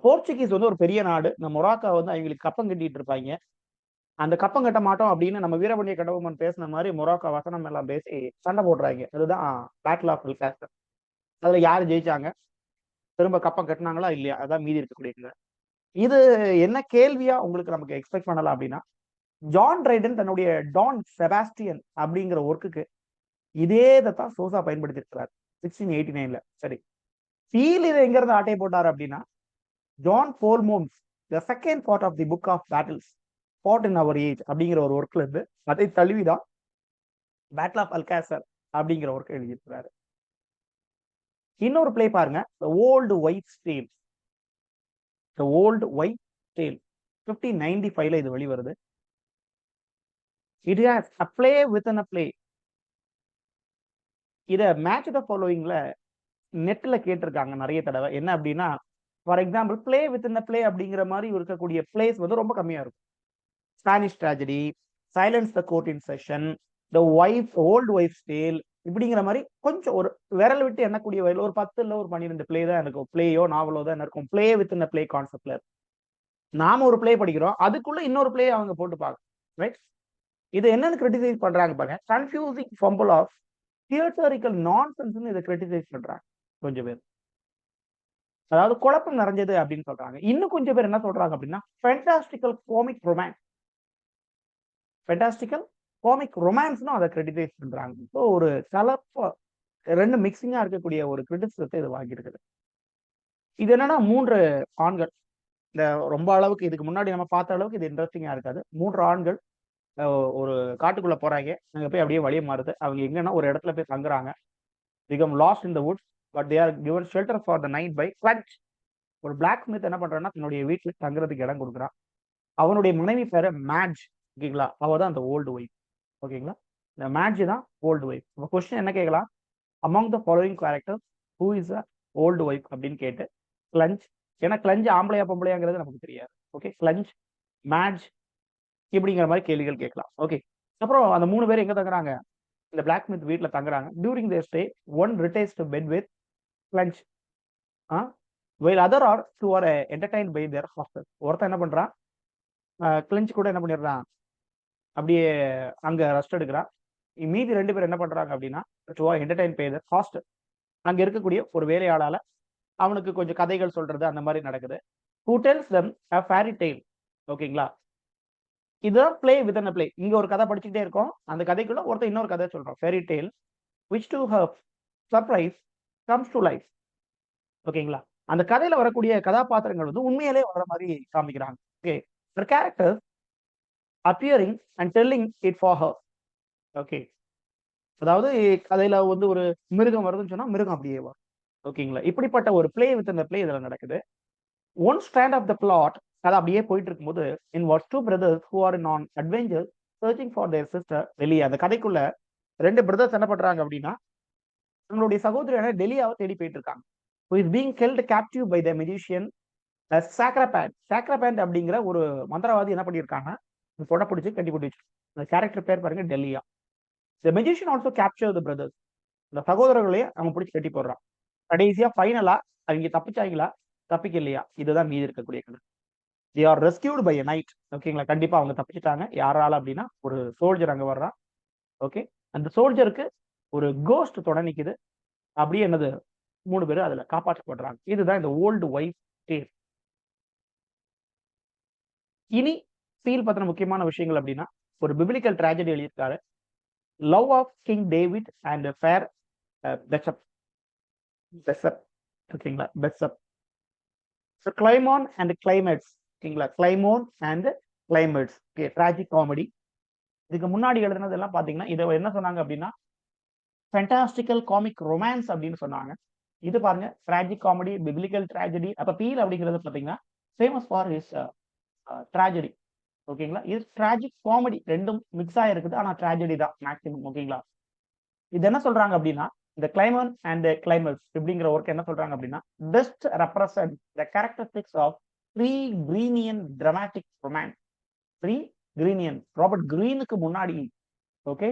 போர்ச்சுகீஸ் வந்து ஒரு பெரிய நாடு. இந்த மொராக்கா வந்து அவங்களுக்கு கப்பம் கட்டிட்டு இருப்பாங்க. அந்த கப்பம் கட்ட மாட்டோம் அப்படின்னு நம்ம வீரபாண்டிய கட்டபொம்மன் பேசின மாதிரி மொராக்கா வசனம் எல்லாம் பேசி சண்டை போடுறாங்க. அதுதான் பேட்டில் ஆஃப் அல்காஸ்டர். அதுல யாரு ஜெயிச்சாங்க, திரும்ப கப்பம் கட்டினாங்களா இல்லையா, அதான் மீதி இருக்கக்கூடிய. இது என்ன கேள்வியா உங்களுக்கு நமக்கு எக்ஸ்பெக்ட் பண்ணலாம் அப்படின்னா, ஜான் ட்ரைடன் தன்னுடைய டான் செபாஸ்டியன் அப்படிங்கிற ஒர்க்குக்கு இதே இதைத்தான் சோசா பயன்படுத்தி இருக்கிறார் 1689ல. சரி, ஃபீல் இதை எங்க இருந்து ஆட்டை போட்டார் அப்படின்னா, John Polemon's the second part of the book of battles fought in our age அப்படிங்கிற ஒரு ஒர்க்ல இருந்து அதை தழுவிதான் பேட்டில் ஆஃப் அல்காசர் அப்படிங்கிற ஒர்க் எழுதியிருக்கிறாரு. இன்னொரு பிளே பாருங்க, the old white tale. The old white tale 1595ல இது வெளிவருது. It has a play within a play. இத மேட்ச் த ஃபாலோயிங்ல நெட்ல கேட்டிருக்காங்க நிறைய தடவை. என்ன அப்படின்னா, for example play within a play அப்படிங்கிற மாதிரி இருக்கக்கூடிய பிளேஸ் வந்து ரொம்ப கம்மியா இருக்கும். Spanish tragedy, silence the court in session, the wife old wife tale, இப்படிங்கிற மாதிரி கொஞ்சம் ஒரு விரல் விட்டு எண்ணக்கூடிய வகையில் ஒரு 10 இல்ல ஒரு 12 பிளே தான் இருக்கும். பிளேயோ நாவலோ தான் இருக்கும். பிளே வித்தின் அ பிளே கான்செப்ட்ல நாம ஒரு பிளே படிக்கிறோம், அதுக்குள்ள இன்னொரு பிளே அவங்க போட்டு பார்க்கணும். ரைட்? இது என்னன்னு கிரிட்டிசைஸ் பண்றாங்க பாருங்க, கன்ஃபியூசிங் ஃபம்பிள் ஆஃப் தியேட்டரிக்கல் நான்சென்ஸ்னு இதை கிரிட்டிசைஸ் பண்றாங்க கொஞ்சம் பேர். அதாவது குழப்பம் நிறைஞ்சது அப்படின்னு சொல்றாங்க. இன்னும் கொஞ்சம் பேர் என்ன சொல்றாங்க அப்படின்னா, fantastical comic romance. Fantastical comic ரொமான்ஸ்னு அதை கிரிட்டிசைஸ் பண்றாங்க. ஸோ ஒரு கலப்பா ரெண்டு மிக்சிங்கா இருக்கக்கூடிய ஒரு கிரிட்டிசிசத்தை இது வாங்கியிருக்குது. இது என்னன்னா 3 ஆண்கள், இந்த ரொம்ப அளவுக்கு இதுக்கு முன்னாடி நம்ம பார்த்த அளவுக்கு இது இன்ட்ரெஸ்டிங்கா இருக்காது. 3 ஆண்கள் ஒரு காட்டுக்குள்ள போறாங்க. அங்க போய் அப்படியே வழிய மாறுது. அவங்க எங்கன்னா ஒரு இடத்துல போய் தங்குறாங்க. Become lost in the woods but they are given shelter for the night by Clunch. ஒரு பிளாக் ஸ்மித் என்ன பண்றான்னா தன்னுடைய வீட்டுல தங்குறதுக்கு இடம் கொடுக்குறான். அவனுடைய மனைவி பேரு மேட்ஜ். ஓகேங்களா, அவ தான் அந்த ஓல்டு ஒய்ஃப். ஓகேங்களா, இந்த மேட்ஜ் தான் ஓல்டு ஒய்ஃப். இப்போ கொஸ்டின் என்ன கேட்கலாம், among the following character who is a old wife அப்படின்னு கேட்டு கிளஞ்ச். ஏன்னா கிளஞ்ச் ஆம்பளையா பொம்பளையாங்கிறது நமக்கு தெரியாது. ஓகே, கிளஞ்ச், மேட்ஜ் இப்படிங்கிற மாதிரி கேள்விகள் கேட்கலாம். ஓகே, அப்புறம் அந்த 3 பேர் எங்க தங்குறாங்க, இந்த பிளாக் ஸ்மித் வீட்டுல தங்குறாங்க. During their stay one retires to bed with Clunch. while other are who are entertained by their hostess. ஒருத்தன் என்ன பண்றான், கிளஞ்ச் கூட என்ன பண்ணிடுறான், அப்படியே அங்க ரெஸ்ட் எடுக்கிறான். மீதி 2 பேர் என்ன பண்றாங்க அப்படின்னா, to entertain by their hostel. அங்க இருக்கக்கூடிய ஒரு வேலையாளால அவனுக்கு கொஞ்சம் கதைகள் சொல்றது அந்த மாதிரி நடக்குது. who tells them a fairy tale. ஓகேங்களா, இதுதான் பிளே வித்தின் அ பிளே. இங்க ஒரு கதை படிச்சுட்டே இருக்கோம், அந்த கதைக்குள்ள ஒருத்தர் இன்னொரு கதை சொல்றோம், fairy tale which to her surprise comes to life. ஓகேங்களா, அந்த கதையில வரக்கூடிய கதாபாத்திரங்கள் வந்து உண்மையிலே வர மாதிரி காமிக்கிறாங்க. Okay, the characters appearing and telling it for her. Okay, அதாவது கதையில வந்து ஒரு மிருகம் வருதுன்னு சொன்னா மிருகம் அப்படியே வரும். ஓகேங்களா, இப்படிப்பட்ட ஒரு பிளே வித் இந்த பிளே இதுல நடக்குது. One strand of the plot, அது அப்படியே போயிட்டு இருக்கும்போது involves two brothers who are in an adventure searching for their sister Delia. அந்த கதைக்குள்ள 2 பிரதர்ஸ் என்ன பண்றாங்க அப்படின்னா, தங்களுடைய சகோதரியான டெலியாவை தேடி போயிட்டு இருக்காங்க. who is being held captive by the magician சாக்ரபேண்ட். சாக்ரபேண்ட் அப்படிங்கிற ஒரு மந்திரவாதி என்ன பண்ணியிருக்காங்க, கொடை பிடிச்சி கட்டி போட்டு வச்சு. அந்த கேரக்டர் பேர் பாருங்க, டெல்லியா. The magician also captured the brothers. இந்த சகோதரர்களையே அவன் பிடிச்சி கட்டி போடுறான். கடைசியா ஃபைனலா அவங்க தப்பிச்சாங்களா தப்பிக்கலையா, இதுதான் மீதி இருக்கக்கூடிய கதை. they are rescued by a knight. ஓகேங்களா, கண்டிப்பா அவங்க தப்பிச்சிட்டாங்க. யாரால அப்படின்னா, ஒரு சோல்ஜர் அங்க வர்றான். ஓகே, அந்த சோல்ஜருக்கு ஒரு கோஸ்ட் துணை நிக்குது. அப்படியே என்னது 3 பேரும் அதுல காப்பாற்றப்படுறாங்க. இதுதான் இந்த ஓல்டு ஒய்ஃப் டேல். இனி ஃபீல் பத்தின முக்கியமான விஷயங்கள் அப்படின்னா, ஒரு பிபிலிக்கல் ட்ராஜடி எழுதியிருக்காரு, love of king David and fair Bethsabe. Bethsabe, ஓகேங்களா, பெசப். Clyomon and Clamydes. ஓகேங்களா, Clyomon and Clamydes. Okay, tragic comedy. இதுக்கு முன்னாடி எழுதுனது எல்லாம் பாத்தீங்கன்னா, இதை என்ன சொன்னாங்க அப்படின்னா, ஃபேண்டாஸ்டிக்கல் காமிக் ரொமான்ஸ் அப்படின்னு சொன்னாங்க. இது பாருங்க, ட்ராஜிக் காமெடி, பிபிலிக்கல் ட்ராஜடி. அப்ப பீல் அப்படிங்கிறது பாத்தீங்கன்னா ஃபேமஸ் ஃபார் ஹிஸ் ட்ராஜடி. ஓகேங்களா, இது ட்ராஜிக் காமெடி, ரெண்டும் மிக்ஸ் ஆயிருக்குது. ஆனா ட்ராஜடி தான் மேக்ஸிமம். ஓகேங்களா, இது என்ன சொல்றாங்க அப்படின்னா, இந்த கிளைமன் அண்ட் கிளைமேட்ஸ் இப்படிங்கிற ஒர்க் என்ன சொல்றாங்க அப்படின்னா, best represent the characteristics of pre Greenean dramatic romance. Pre Greenean, Robert கிரீனுக்கு முன்னாடி. ஓகே,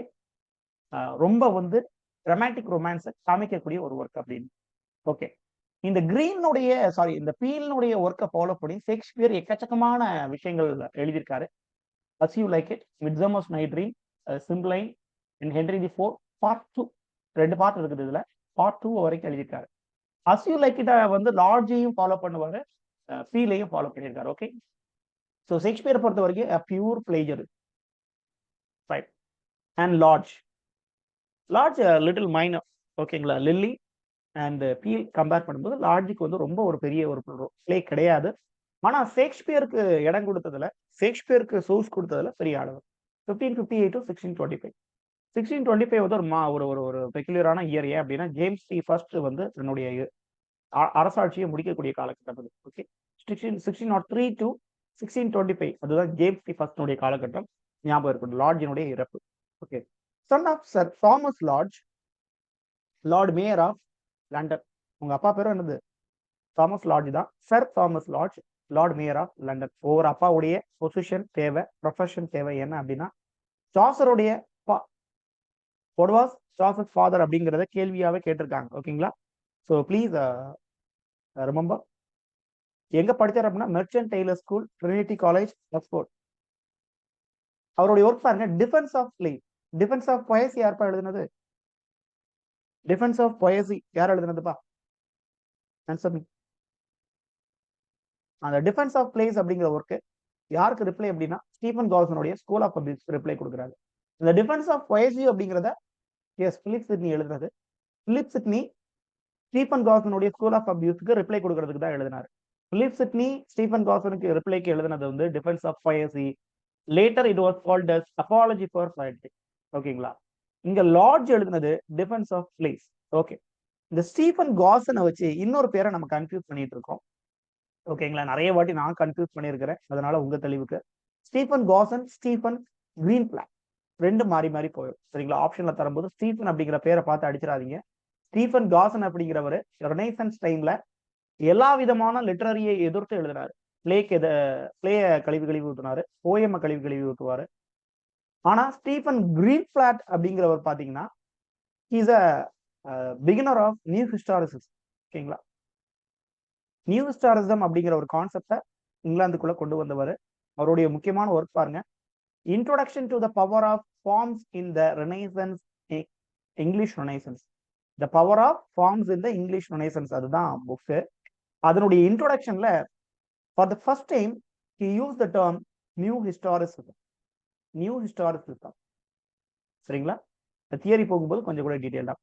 ரொம்ப வந்து டிராமாட்டிக் ரொமான்ஸை காமிக்கக்கூடிய ஒரு ஒர்க் அப்படின்னு. ஓகே, இந்த கிரீனுடைய இந்த பீலினுடைய ஒர்க்கை ஃபாலோ பண்ணி ஷேக்ஸ்பியர் எக்கச்சக்கமான விஷயங்கள் எழுதியிருக்காரு. As you like it, midsummer's night dream, Cymbeline and Henry the four, part 2, 2 part இருக்குது இதுல. பார்ட் 2 வரைக்கும் எழுதியிருக்காரு. அஸ் யூ லைக் இட்ட வந்து லார்ஜையும் ஃபாலோ பண்ணுவாரு, பீலையும் ஃபாலோ பண்ணியிருக்காரு. ஓகே, ஸோ ஷேக்ஸ்பியரை பொறுத்த வரைக்கும் pure pleasure, right. And large little minor, ஓகேங்களா. லில்லி அண்ட் பீல் கம்பேர் பண்ணும்போது லார்ஜுக்கு வந்து ரொம்ப ஒரு பெரிய ஒரு பிளே கிடையாது. ஆனா ஷேக்ஸ்பியருக்கு இடம் கொடுத்ததுல, ஷேக்ஸ்பியருக்கு சோர்ஸ் கொடுத்ததுல பெரிய அளவு. 1558 to 1625. 1625 வந்து ஒரு ஒரு ஒரு பெக்குலரான இயர். ஏன் அப்படின்னா ஜேம்ஸ் தி ஃபர்ஸ்ட் வந்து தன்னுடைய அரசாட்சியை முடிக்கக்கூடிய காலகட்டம் அது. ஓகே, 1603 to 1625 அதுதான் ஜேம்ஸ் தி ஃபர்ஸ்ட் காலகட்டம். ஞாபகம் இருக்கட்டும், லார்ஜினுடைய இறப்பு. Okay, son of sir Thomas Lodge, lord mayor of London. உங்க அப்பா பேரும் என்னது? தாமஸ் லார்ஜ் தான். Sir Thomas Lodge, lord mayor of London. ஒவ்வொரு அப்பாவுடைய பொசிஷன் தேவை, ப்ரொஃபஷன் தேவை. என்ன அப்படின்னா சாசருடைய வாட் வாஸ் சாசர்ஸ் ஃபாதர் அப்படிங்கிறத கேள்வியாவே கேட்டிருக்காங்க. ஓகேங்களா. So please remember. எங்க படிச்சார் அப்படின்னா merchant taylor school, Trinity college, Oxford. அவருடைய ஒர்க் பாருங்க, defence of slave. Defence of poesy யாருப்பா எழுதுனது? டிஃபென்ஸ் ஆஃப் பொயசி யார் எழுதுனதுப்பா? Answer me. அந்த டிஃபென்ஸ் ஆஃப் பிளேஸ் அப்படிங்கிற ஒர்க்கு யாருக்கு ரிப்ளை அப்படின்னா ஸ்டீஃபன் கால்சனுடைய ஸ்கூல் ஆஃப் பப்ளிக்ஸ் ரிப்ளை கொடுக்குறாரு. இந்த டிஃபென்ஸ் ஆஃப் பொயசி அப்படிங்கிறத பிலிப் சிட்னி எழுதுறது. பிலிப் சிட்னி ஸ்டீஃபன் கால்சனுடைய ஸ்கூல் ஆஃப் அபியூஸ்க்கு ரிப்ளை கொடுக்கறதுக்கு தான் எழுதினாரு. பிலிப் சிட்னி ஸ்டீஃபன் கால்சனுக்கு ரிப்ளைக்கு எழுதினது வந்து defence of poesy. Later it was called as apology for poetry. ஓகேங்களா. இங்க லார்ஜ் எழுதினது டிஃபென்ஸ் ஆஃப் பிளேஸ். ஓகே, இந்த ஸ்டீஃபன் கால்சனை வச்சு இன்னொரு பேரை நம்ம கன்ஃபியூஸ் பண்ணிட்டு இருக்கோம். ஓகேங்களா, நிறைய வாட்டி நான் கன்ஃபியூஸ் பண்ணியிருக்கிறேன், அதனால உங்க தெளிவுக்கு ஸ்டீஃபன் கால்சன், ஸ்டீஃபன் கிரீன்பிளாட் ரெண்டு மாறி மாறி போயிடும். சரிங்களா. ஆப்ஷன்ல தரும்போது ஸ்டீஃபன் அப்படிங்கிற பேரை பார்த்து அடிச்சிடாதீங்க. ஸ்டீஃபன் கால்சன் அப்படிங்கிறவர் ரெனைசன்ஸ் டைம்ல எல்லா விதமான லிட்டரரியை எதிர்த்து எழுதினாரு. பிளேய கழிவு ஊத்துனாரு, போயம கழிவு ஊத்துவாரு. ஆனா ஸ்டீஃபன் கிரீன்பிளாட் அப்படிங்கிறவர் பாத்தீங்கன்னா is a beginner of new historicism. ஓகேங்களா. நியூ ஹிஸ்டாரிசம் அப்படிங்கிற ஒரு கான்செப்டை இங்கிலாந்துக்குள்ள கொண்டு வந்தவர். அவருடைய முக்கியமான ஒர்க் பாருங்க, introduction to the power of forms in the renaissance, English renaissance. The power of forms in the English renaissance, அதுதான் புக்கு. அதனுடைய இன்ட்ரோடக்ஷன்ல for the first time he use the term new historicism. New historicism. சரிங்களா. Theory போகும்போது கொஞ்சம் கூட டீடைல்டா.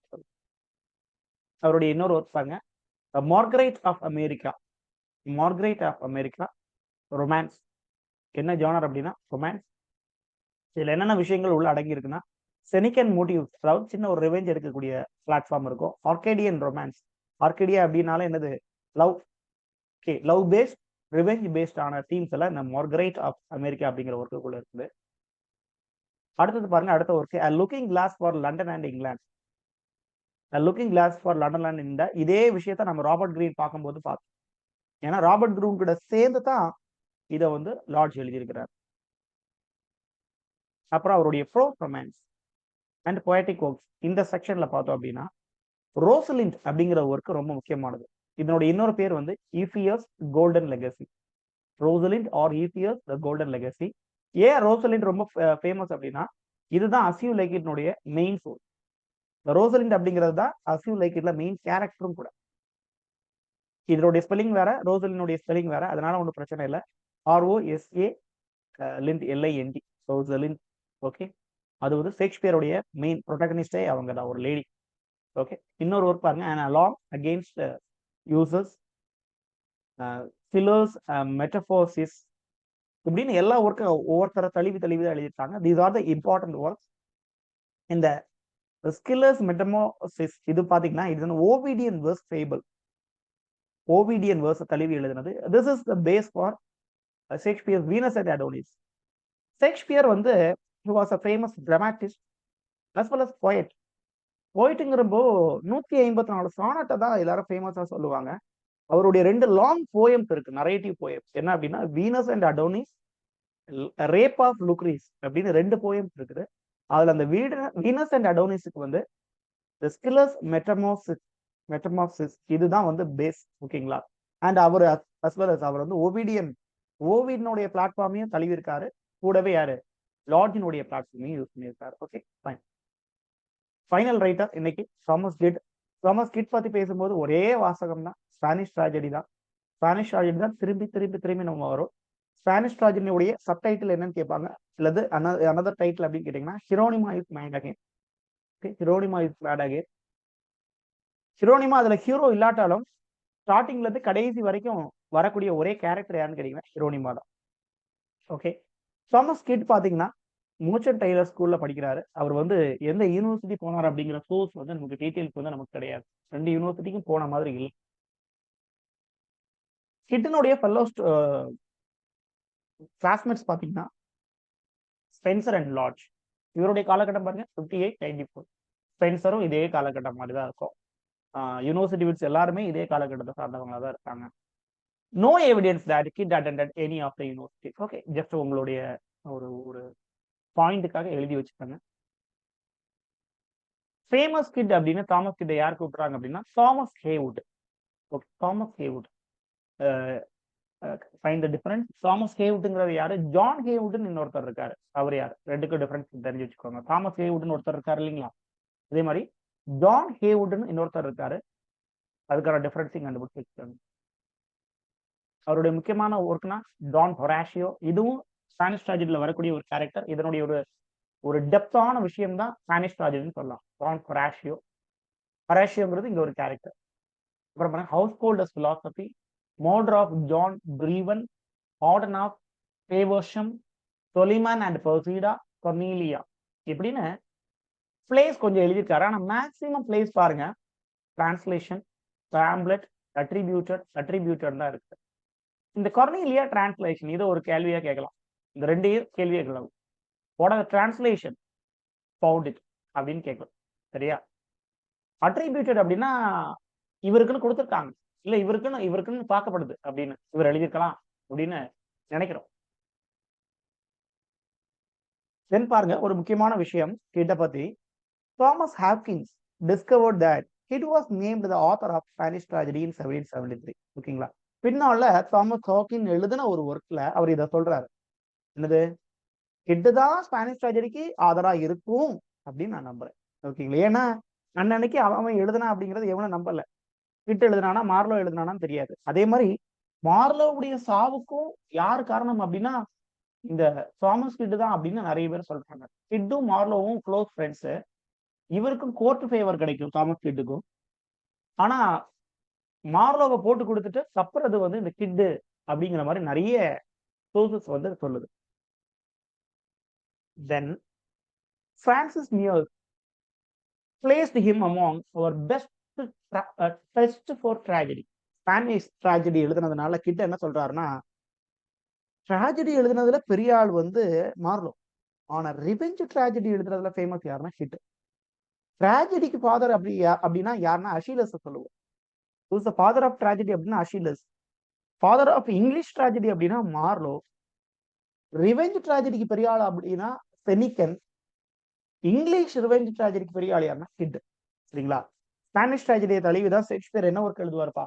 அவருடைய இன்னொரு ஒர்க் பாருங்க, Margarite of America. Margarite of America romance. என்ன ஜானர் அப்படின்னா ரொமான்ஸ். இதுல என்னென்ன விஷயங்கள் உள்ள அடங்கி இருக்குன்னா செனிகன் மோட்டிவ்ஸ், அதாவது சின்ன ஒரு ரிவெஞ்ச் எடுக்கக்கூடிய பிளாட்ஃபார்ம் இருக்கும். Arcadian romance. ஆர்கேடியா அப்படின்னால என்னது? Love. Okay, love based, revenge based ஆன தீம்ஸ் எல்லாம் இந்த மார்கரெட் ஆஃப் அமெரிக்கா அப்படிங்கிற ஒர்க்குள்ள இருக்குது. அடுத்தது பாருங்க, அடுத்த work looking glass for London and England. Looking glass for London and இந்த இதே விஷயத்த நம்ம ராபர்ட் கிரீன் பார்க்கும்போது பார்த்தோம். ஏன்னா ராபர்ட் கிரீன் கூட சேர்ந்து தான் இதை வந்து லார்ஜ் எழுதியிருக்கிறார். அப்புறம் அவருடைய prose romance and poetic works இந்த செக்ஷன்ல பார்த்தோம் அப்படின்னா ரோசலிண்ட் அப்படிங்கிற ஒர்க் ரொம்ப முக்கியமானது. இதனுடைய இன்னொரு பேர் வந்து Euphues golden legacy. Rosalind or Euphues the golden legacy. ஏன் ரோசலிண்ட் ரொம்ப ஃபேமஸ் அப்படின்னா இதுதான் அஸ் யூ லைக் இட்னுடைய மெயின் சோர்ஸ். ரோசலிண்ட் அப்படிங்கிறது தான் அஸ் யூ லைக் இட்ல மெயின் கேரக்டரும் கூட. இதனுடைய ஸ்பெல்லிங் வேற, ரோசலினுடைய ஸ்பெல்லிங் வேற, அதனால ஒன்றும் பிரச்சனை இல்லை. ROSA lind LIND Rosalind. Okay, அது வந்து ஷேக்ஸ்பியருடைய மெயின் ப்ரொட்டகனிஸ்டே அவங்க தான், ஒரு லேடி. ஓகே, இன்னொரு ஒர்க் பாருங்க, an alarum against usurers, Scillaes, metamorphosis, இப்படின்னு எல்லா ஒர்க்கும் ஒவ்வொருத்தர தழுவி தான் எழுதியிருக்காங்க. These are the important works. இந்த ஸ்கில்லர்ஸ் மெட்டமோசிஸ் இது பாத்தீங்கன்னா இது வந்து Ovidian verse fable. Ovidian verse தழுவி எழுதினது. This is the base for Shakespeare Venus and Adonis. Shakespeare வந்து he was a famous dramatist as well as poet. போயிட்டுங்கிறப்போ 154 சானட்டை தான் எல்லாரும் ஃபேமஸா சொல்லுவாங்க. அவருடைய 2 லாங் போயம்ஸ் இருக்கு, நரேட்டிவ் போயம்ஸ். என்ன அப்படின்னா Venus and Adonis, rape of Lucrece அப்படின்னு 2 போயம்ஸ் இருக்குது. அதுல அந்த வீனஸ் அண்ட் அடோனிஸுக்கு வந்து தி ஸ்கில்லர்ஸ் மெட்டமோசிஸ் மெட்டமார்சிஸ் இதுதான் வந்து பேஸ். ஓகேங்களா? அண்ட் அவர் as well as அவர் வந்து ஓவிடினுடைய பிளாட்ஃபார்மையும் தழுவிருக்காரு. கூடவே யாரு லார்ஜினுடைய பிளாட்ஃபார்மையும் யூஸ் பண்ணியிருக்காரு. Okay fine. ஃபைனல் ரைட்டர் இன்னைக்கு தாமஸ் கிட் பத்தி பேசும்போது ஒரே வாசகம் தான், ஸ்பானிஷ் ட்ராஜடி தான். ஸ்பானிஷ் ட்ராஜடி தான் திரும்பி திரும்பி திரும்பி நம்ம வரும். ஸ்பானிஷ் ட்ராஜடியுடைய சப்டைட்டில் என்னன்னு கேட்பாங்க, அல்லது another டைட்டில் அப்படின்னு கேட்டீங்கன்னா Hieronimo is mad again. Okay, Hieronimo is mad again. Hieronimo அதுல ஹீரோ இல்லாட்டாலும் ஸ்டார்டிங்ல இருந்து கடைசி வரைக்கும் வரக்கூடிய ஒரே கேரக்டர் யாருன்னு கேட்டீங்கன்னா ஹிரோனிமா தான். ஓகே, தாமஸ் கிட் பாத்தீங்கன்னா மோர்ச்சன்ட் டெய்லர் ஸ்கூல்ல படிக்கிறாரு. அவர் வந்து எந்த யூனிவர்சிட்டி போனார் அப்படிங்கிற சோர்ஸ் வந்து நமக்கு டீட்டெயில்ஸ் வந்து நமக்கு கிடையாது. 2 யூனிவர்சிட்டிக்கும் போன மாதிரி இல்லை. கிட்டினுடைய ஃபெல்லோ கிளாஸ்மேட்ஸ் பாத்தீங்கன்னா ஸ்பென்சர் அண்ட் லார்ஜ். இவருடைய காலகட்டம் பாருங்க 58-94. ஸ்பென்சரும் இதே காலகட்டம் மாதிரி தான் இருக்கும். யூனிவர்சிட்டி விட்ஸ் எல்லாருமே இதே காலகட்டத்தை சார்ந்தவங்களா தான் இருக்காங்க. No evidence that Kyd attended any of the university. Okay, just உங்களுடைய ஒரு பாயிண்ட்டுக்காக எழுதி வச்சுக்கோங்க. ஃபேமஸ் கிட் அப்படின்னு தாமஸ் கிட்ட யார் கூப்பிடுறாங்க அப்படின்னா Thomas Heywood. Okay, Thomas Heywood. Find the difference. தாமஸ் ஹேவுட்ங்கிறது யாரு? ஜான் ஹேவுட்னு இன்னொருத்தர் இருக்காரு. அவர் யார்? ரெண்டுக்கும் டிஃபரன்ஸ் தெரிஞ்சு வச்சுக்கோங்க. தாமஸ் ஹேவுட்னு ஒருத்தர் இருக்காரு இல்லைங்களா, அதே மாதிரி ஜான் ஹேவுட்னு இன்னொருத்தர் இருக்காரு. அதுக்கான டிஃபரன்ஸையும் கண்டுபிடிச்சு வச்சுக்கோங்க. அவருடைய முக்கியமான ஒர்க்னா டான் ஹொராஷியோ. இதுவும் ஸ்பானிஷ் ட்ராஜடியில் வரக்கூடிய ஒரு கேரக்டர். இதனுடைய ஒரு டெப்தான விஷயம் தான் ஸ்பானிஷ் ட்ராஜடின்னு சொல்லலாம். டான் ஹொராஷியோங்கிறது இங்க ஒரு கேரக்டர். அப்புறம் householder's philosophy, murder of John Brewen, Arden of Faversham, Soliman and Perseda, Cornelia இப்படின்னு பிளேஸ் கொஞ்சம் எழுதியிருக்காரு. ஆனா மேக்சிமம் பிளேஸ் பாருங்க டிரான்ஸ்லேஷன், பேம்ப்ளெட், அட்ரிபியூட்டட் தான் இருக்கு. இந்த கொர்னீலியா டிரான்ஸ்லேஷன் இது ஒரு கேள்வியா கேட்கலாம். இந்த 2 கேள்வியா கேட்கலாம். What are the translation found it அப்படின்னு கேட்கலாம். சரியா? அட்ரிபியூட்டட் அப்படின்னா இவருக்குன்னு கொடுத்துருக்காங்க, இல்ல இவருக்குன்னு பார்க்கப்படுது அப்படின்னு இவர் எழுதியிருக்கலாம் அப்படின்னு நினைக்கிறோம். தென் பாருங்க ஒரு முக்கியமான விஷயம் கிட்ட பத்தி. Thomas Hopkins discovered that Kidd was named the author of Spanish tragedy in 1773. ஓகேங்களா? பின்னால தாமஸ் ஹாக்கின் எழுதின ஒரு ஒர்க்ல அவர் இதை சொல்றாரு. என்னது? கிட்டு தான் ஸ்பானிஷ் ட்ராஜடிக்கு ஆதரா இருக்கும் அப்படின்னு நான் நம்புறேன். ஓகேங்களா? ஏன்னா அன்னைக்கு அவன் எழுதுனா அப்படிங்கறது எவனும் நம்பல. கிட் எழுதுனானா மார்லோ எழுதுனானான்னு தெரியாது. அதே மாதிரி மார்லோவுடைய சாவுக்கும் யார் காரணம் அப்படின்னா இந்த தாமஸ் கிட் தான் அப்படின்னு நிறைய பேர் சொல்றாங்க. கிட்டும் மார்லோவும் க்ளோஸ் ஃப்ரெண்ட்ஸ். இவருக்கும் கோர்ட் ஃபேவர் கிடைக்கும் தாமஸ் கிட்டுக்கும். ஆனா மார்லோவை போட்டு கொடுத்துட்டு தப்புறது வந்து இந்த கிட்டு அப்படிங்கிற மாதிரி நிறைய சோர்சஸ் வந்து சொல்லுது. Then Francis Meres placed him among our best for tragedy. Spanish tragedy எழுதுனதுனால கிட்ட என்ன சொல்றாருன்னா, ட்ராஜடி எழுதுனதுல பெரிய ஆள் வந்து மார்லோ, ஆனா ரிவெஞ்ச் ட்ராஜடி எழுதுறதுல ஃபேமஸ் யாருன்னா கிட். ட்ராஜடிக்கு ஃபாதர் அப்படின்னா யாருன்னா அஷிலஸ் சொல்லுவோம். who's the father of tragedy அப்படின்னா அஷிலஸ். ஃபாதர் ஆஃப் இங்கிலீஷ் ட்ராஜடி அப்படின்னா மார்லோ. ரிவெஞ்ச் ட்ராஜடிக்கு பெரிய ஆள் அப்படின்னா செனிகன். இங்கிலீஷ் ரிவெஞ்ச் ட்ராஜடிக்கு பெரிய ஆள் யாருன்னா கிட். சரிங்களா? ஸ்பானிஷ் ட்ராஜடியை தழுவிதான் ஷேக்ஸ்பியர் என்ன ஒர்க் எழுதுவார்ப்பா?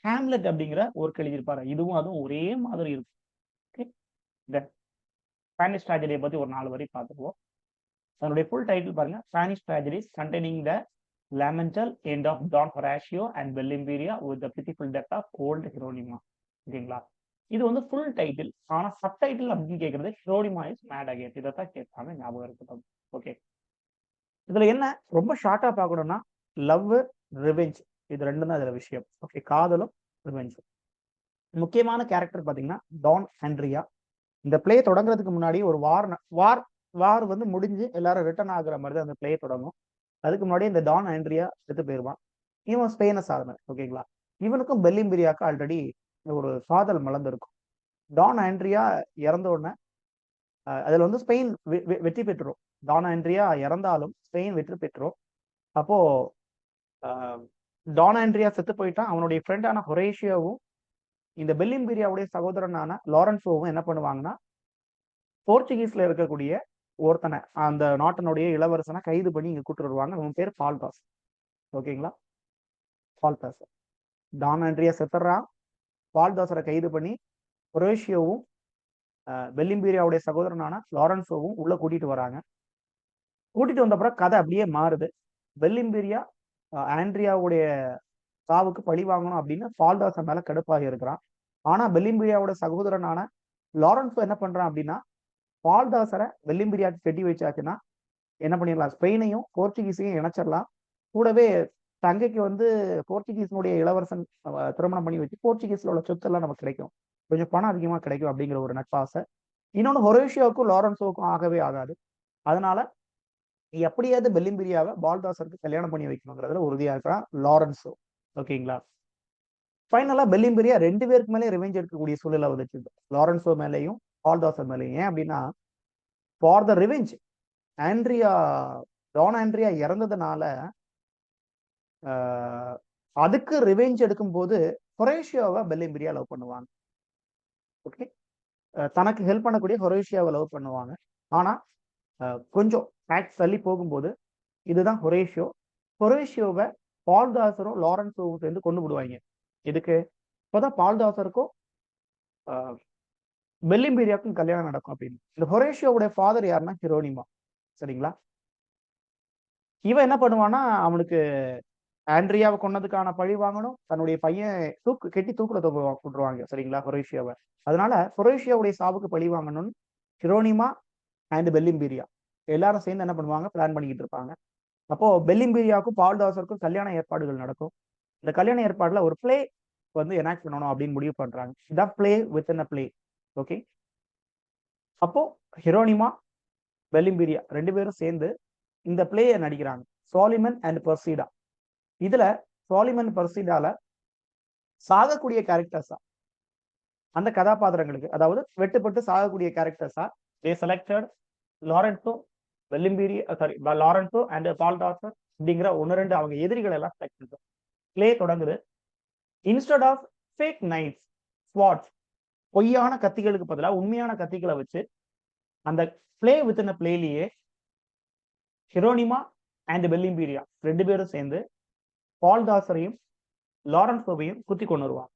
ஹேம்லெட் அப்படிங்கிற ஒர்க் எழுதியிருப்பாரு. இதுவும் அதுவும் ஒரே மாதிரி இருக்கும். ஓகே, தென் ஸ்பானிஷ் ட்ராஜடியை பத்தி ஒரு 4 வரி பார்த்துக்குவோம். அதனுடைய ஃபுல் டைட்டில் பாருங்க, Spanish tragedies containing the lamental end of Don Horatio and Bellimberia with the pitiful death of old Hieronima. ஓகேங்களா? இது வந்து ஃபுல் டைட்டில். ஆனா சப் டைட்டில் அப்படின்னு கேட்கறது ஹிரோனிமா இஸ் மேட் அகைன். இதைத்தான் கேட்பாங்க, ஞாபகம் இருக்கட்டும். ஓகே, இதுல என்ன ரொம்ப ஷார்ட்டா பார்க்கணும்னா லவ், ரிவெஞ்ச் இது 2 தான் இதுல விஷயம். ஓகே, காதலும் ரிவெஞ்சும். முக்கியமான கேரக்டர் பாத்தீங்கன்னா டான் ஆண்ட்ரியா. இந்த பிளே தொடங்குறதுக்கு முன்னாடி ஒரு வார் வந்து முடிஞ்சு எல்லாரும் ரிட்டர்ன் ஆகுற மாதிரி தான் அந்த பிளே தொடங்கும். அதுக்கு முன்னாடி இந்த டான் ஆண்ட்ரியா செத்து போயிருவான். இவன் ஸ்பெயினை சார்ந்தவன். ஓகேங்களா? இவனுக்கும் பெல்லிம்பெரியாக்கு ஆல்ரெடி ஒரு காதல் மலர்ந்து டான் ஆண்ட்ரியா இறந்த உடனே அதுல வந்து ஸ்பெயின் வெற்றி பெற்றுரும். டான் ஆண்ட்ரியா இறந்தாலும் ஸ்பெயின் வெற்றி பெற்றுரும். அப்போ டான் ஆண்ட்ரியா செத்து போயிட்டான். அவனுடைய ஃப்ரெண்டான ஹொரேஷியோவும் இந்த பெல்லிம்பெரியாவுடைய சகோதரனான லாரன்சோவும் என்ன பண்ணுவாங்கன்னா, போர்ச்சுகீஸ்ல இருக்கக்கூடிய ஒருத்தனை, அந்த நாட்டினுடைய இளவரசனை கைது பண்ணி இங்க கூட்டு வருவாங்க. அவன் பேர் பால்காஸ். ஓகேங்களா? பால்தாசர். Don Andrea செத்துறான். பால்தாசரை கைது பண்ணி ஹொரேஷியோவும் பெல்லிம்பீரியாவுடைய சகோதரனான லாரன்சோவும் உள்ள கூட்டிட்டு வராங்க. கூட்டிட்டு வந்த அப்புறம் கதை அப்படியே மாறுது. பெல்லிம்பீரியா ஆண்ட்ரியாவுடைய சாவுக்கு பழி வாங்கணும் அப்படின்னு பால்தாசர் மேல கடுப்பாகி இருக்கிறான். ஆனா பெல்லிம்பீரியாவோட சகோதரனான லாரன்சோ என்ன பண்றான் அப்படின்னா, பால்தாசரை பெல்லிம்பீரியாவுக்கு கட்டி வச்சாச்சுன்னா என்ன பண்ணிடலாம், ஸ்பெயினையும் போர்ச்சுகீஸையும் இணைச்சிடலாம். கூடவே தங்கைக்கு வந்து போர்ச்சுகீஸினுடைய இளவரசன் திருமணம் பண்ணி வச்சு போர்ச்சுகீஸ்ல உள்ள சொத்தெல்லாம் நமக்கு கிடைக்கும், கொஞ்சம் பணம் அதிகமா கிடைக்கும் அப்படிங்கிற ஒரு நட்பாசை. இன்னொன்னு ஹொரேஷியோவுக்கும் லாரன்சோவுக்கும் ஆகவே ஆகாது. அதனால எப்படியாவது பெல்லிம்பீரியாவை பால்தாசருக்கு கல்யாணம் பண்ணி வைக்கணுங்கிறதுல உறுதியா இருக்கிறான் லாரன்சோ. ஓகேங்களா? ஃபைனலா பெல்லிம்பீரியா 2 பேருக்கு மேலே ரிவெஞ்ச் எடுக்கக்கூடிய சூழ்நிலை வந்துச்சு, லாரன்சோ மேலேயும் பால்தாசர் மேலேயும். ஏன் அப்படின்னா, for the revenge Andrea Don Andrea இறந்ததுனால அதுக்கு ரிவெஞ்ச் எடுக்கும் போது ஹொரேஷியோவை பெல்லிம்பீரியா லவ் பண்ணுவாங்க. ஓகே, தனக்கு ஹெல்ப் பண்ணக்கூடிய ஹொரேஷியாவை லவ் பண்ணுவாங்க. ஆனா கொஞ்சம் ஃபேக்ட்ஸ் தள்ளி போகும்போது இதுதான் ஹொரேஷியோ. ஹொரேஷியோவை பால்தாசரும் லாரன்சோவும் சேர்ந்து கொண்டு விடுவாங்க. இதுக்கு இப்போதான் பால்தாசருக்கும் பெல்லிம்பீரியாவுக்கும் கல்யாணம் நடக்கும் அப்படின்னு. இந்த ஹொரேஷியோவுடைய ஃபாதர் யாருன்னா ஹிரோனிமா. சரிங்களா? இவன் என்ன பண்ணுவான்னா, அவனுக்கு ஆண்ட்ரியாவை கொன்னதுக்கான பழி வாங்கணும், தன்னுடைய பையன் கெட்டி தூக்குல போட்டுருவாங்க. சரிங்களா? ஹொரேஷியாவை. அதனால ஹொரேஷியாவுடைய சாவுக்கு பழி வாங்கணும்னு ஹிரோனிமா அண்ட் பெல்லிம்பீரியா எல்லாரும் சேர்ந்து என்ன பண்ணுவாங்க, பிளான் பண்ணிக்கிட்டு இருப்பாங்க. அப்போ பெல்லிம்பீரியாவுக்கும் பால்தாசருக்கும் கல்யாண ஏற்பாடுகள் நடக்கும். இந்த கல்யாண ஏற்பாடுல ஒரு பிளே வந்து எனாக்ட் பண்ணணும் அப்படின்னு முடிவு பண்றாங்க. இதான் play with in a play. Okay, அப்போ ஹிரோனிமா பெல்லிம்பீரியா 2 பேரும் சேர்ந்து இந்த பிளேயை நடிக்கிறாங்க, சாலிமன் அண்ட் பர்சீடா. இதுல சாலிமன் பர்சீடால சாகக்கூடிய கேரக்டர்ஸா அந்த கதாபாத்திரங்களுக்கு, அதாவது வெட்டுப்பட்டு சாகக்கூடிய கேரக்டர்ஸா they selected Lorenzo Lorenzo and Balthazar அப்படிங்கிற 1-2 அவங்க எதிரிகள் எல்லாம் செலக்ட் பண்றோம். பிளே தொடங்குது. Instead of fake knives, swords, பொய்யான கத்திகளுக்கு பதிலாக உண்மையான கத்திகளை வச்சு அந்த பிளே வித்தின் பிளேலியே ஹிரோனிமா அண்ட் பெல்லிம்பீரியா 2 பேரும் சேர்ந்து பால்தாசரையும் லாரன்சோவையும் குத்தி கொண்டு வருவாங்க.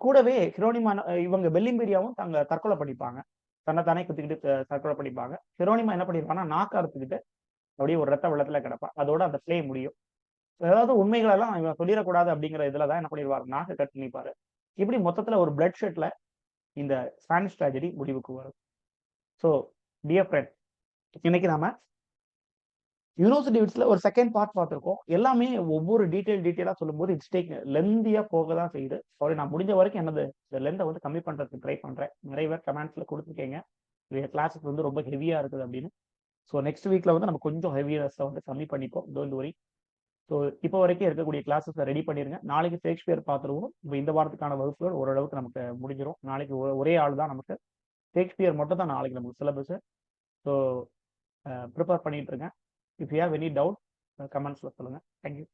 கூடவே ஹிரோனிமா இவங்க பெல்லிம்பீரியாவும் தங்க தற்கொலை பண்ணிப்பாங்க, தன்னைத்தானே குத்திக்கிட்டு தற்கொலை பண்ணிப்பாங்க. ஹிரோனிமா என்ன பண்ணிருப்பாங்கன்னா, நாக்கு அறுத்துக்கிட்டு அப்படியே ஒரு ரத்த வெள்ளத்துல கிடப்பா. அதோட அந்த பிளே முடியும். ஏதாவது உண்மைகள் எல்லாம் இவன் சொல்லிடக்கூடாது அப்படிங்கிற இதுலதான் என்ன பண்ணிடுவாரு, நாக்கு கட் பண்ணிப்பாரு. இப்படி மொத்தத்துல ஒரு பிளட் ஷெட்ல இந்த ஸ்பானிஷ் ட்ராஜடி முடிவுக்கு வரும். ஸோ டியர் ஃப்ரெண்ட், இன்னைக்கு நாம யூனிவர்சிட்டி ஒரு செகண்ட் பார்ட் பார்த்துருக்கோம். எல்லாமே ஒவ்வொரு டீட்டெயிலா சொல்லும்போது இட்ஸ் டேக் லென்தியா போக தான் செய்யுது. சாரி, நான் முடிஞ்ச வரைக்கும் என்னது இந்த லென்த்தை வந்து கம்மி பண்றதுக்கு ட்ரை பண்றேன். நிறைய பேர் கமெண்ட்ஸ்ல கொடுத்துருக்கீங்க கிளாஸஸ் வந்து ரொம்ப ஹெவியா இருக்குது அப்படின்னு. ஸோ நெக்ஸ்ட் வீக்ல வந்து நம்ம கொஞ்சம் ஹெவியஸை வந்து கம்மி பண்ணிப்போம், டோன்ட் வரி. ஸோ இப்போ வரைக்கும் இருக்கக்கூடிய கிளாஸஸ் ரெடி பண்ணிருங்க. நாளைக்கு ஷேக்ஸ்பியர் பார்த்துருவோம். இப்போ இந்த வாரத்துக்கான வகுப்புகள் ஓரளவுக்கு நமக்கு முடிஞ்சிடும். நாளைக்கு ஒரே ஆள் தான் நமக்கு, ஷேக்ஸ்பியர் மட்டும் தான் நாளைக்கு நமக்கு சிலபஸ். ஸோ ப்ரிப்பேர் பண்ணிட்டு இருக்கேன். If you have any doubt கமெண்ட்ஸ்ல சொல்லுங்க. தேங்க்யூ.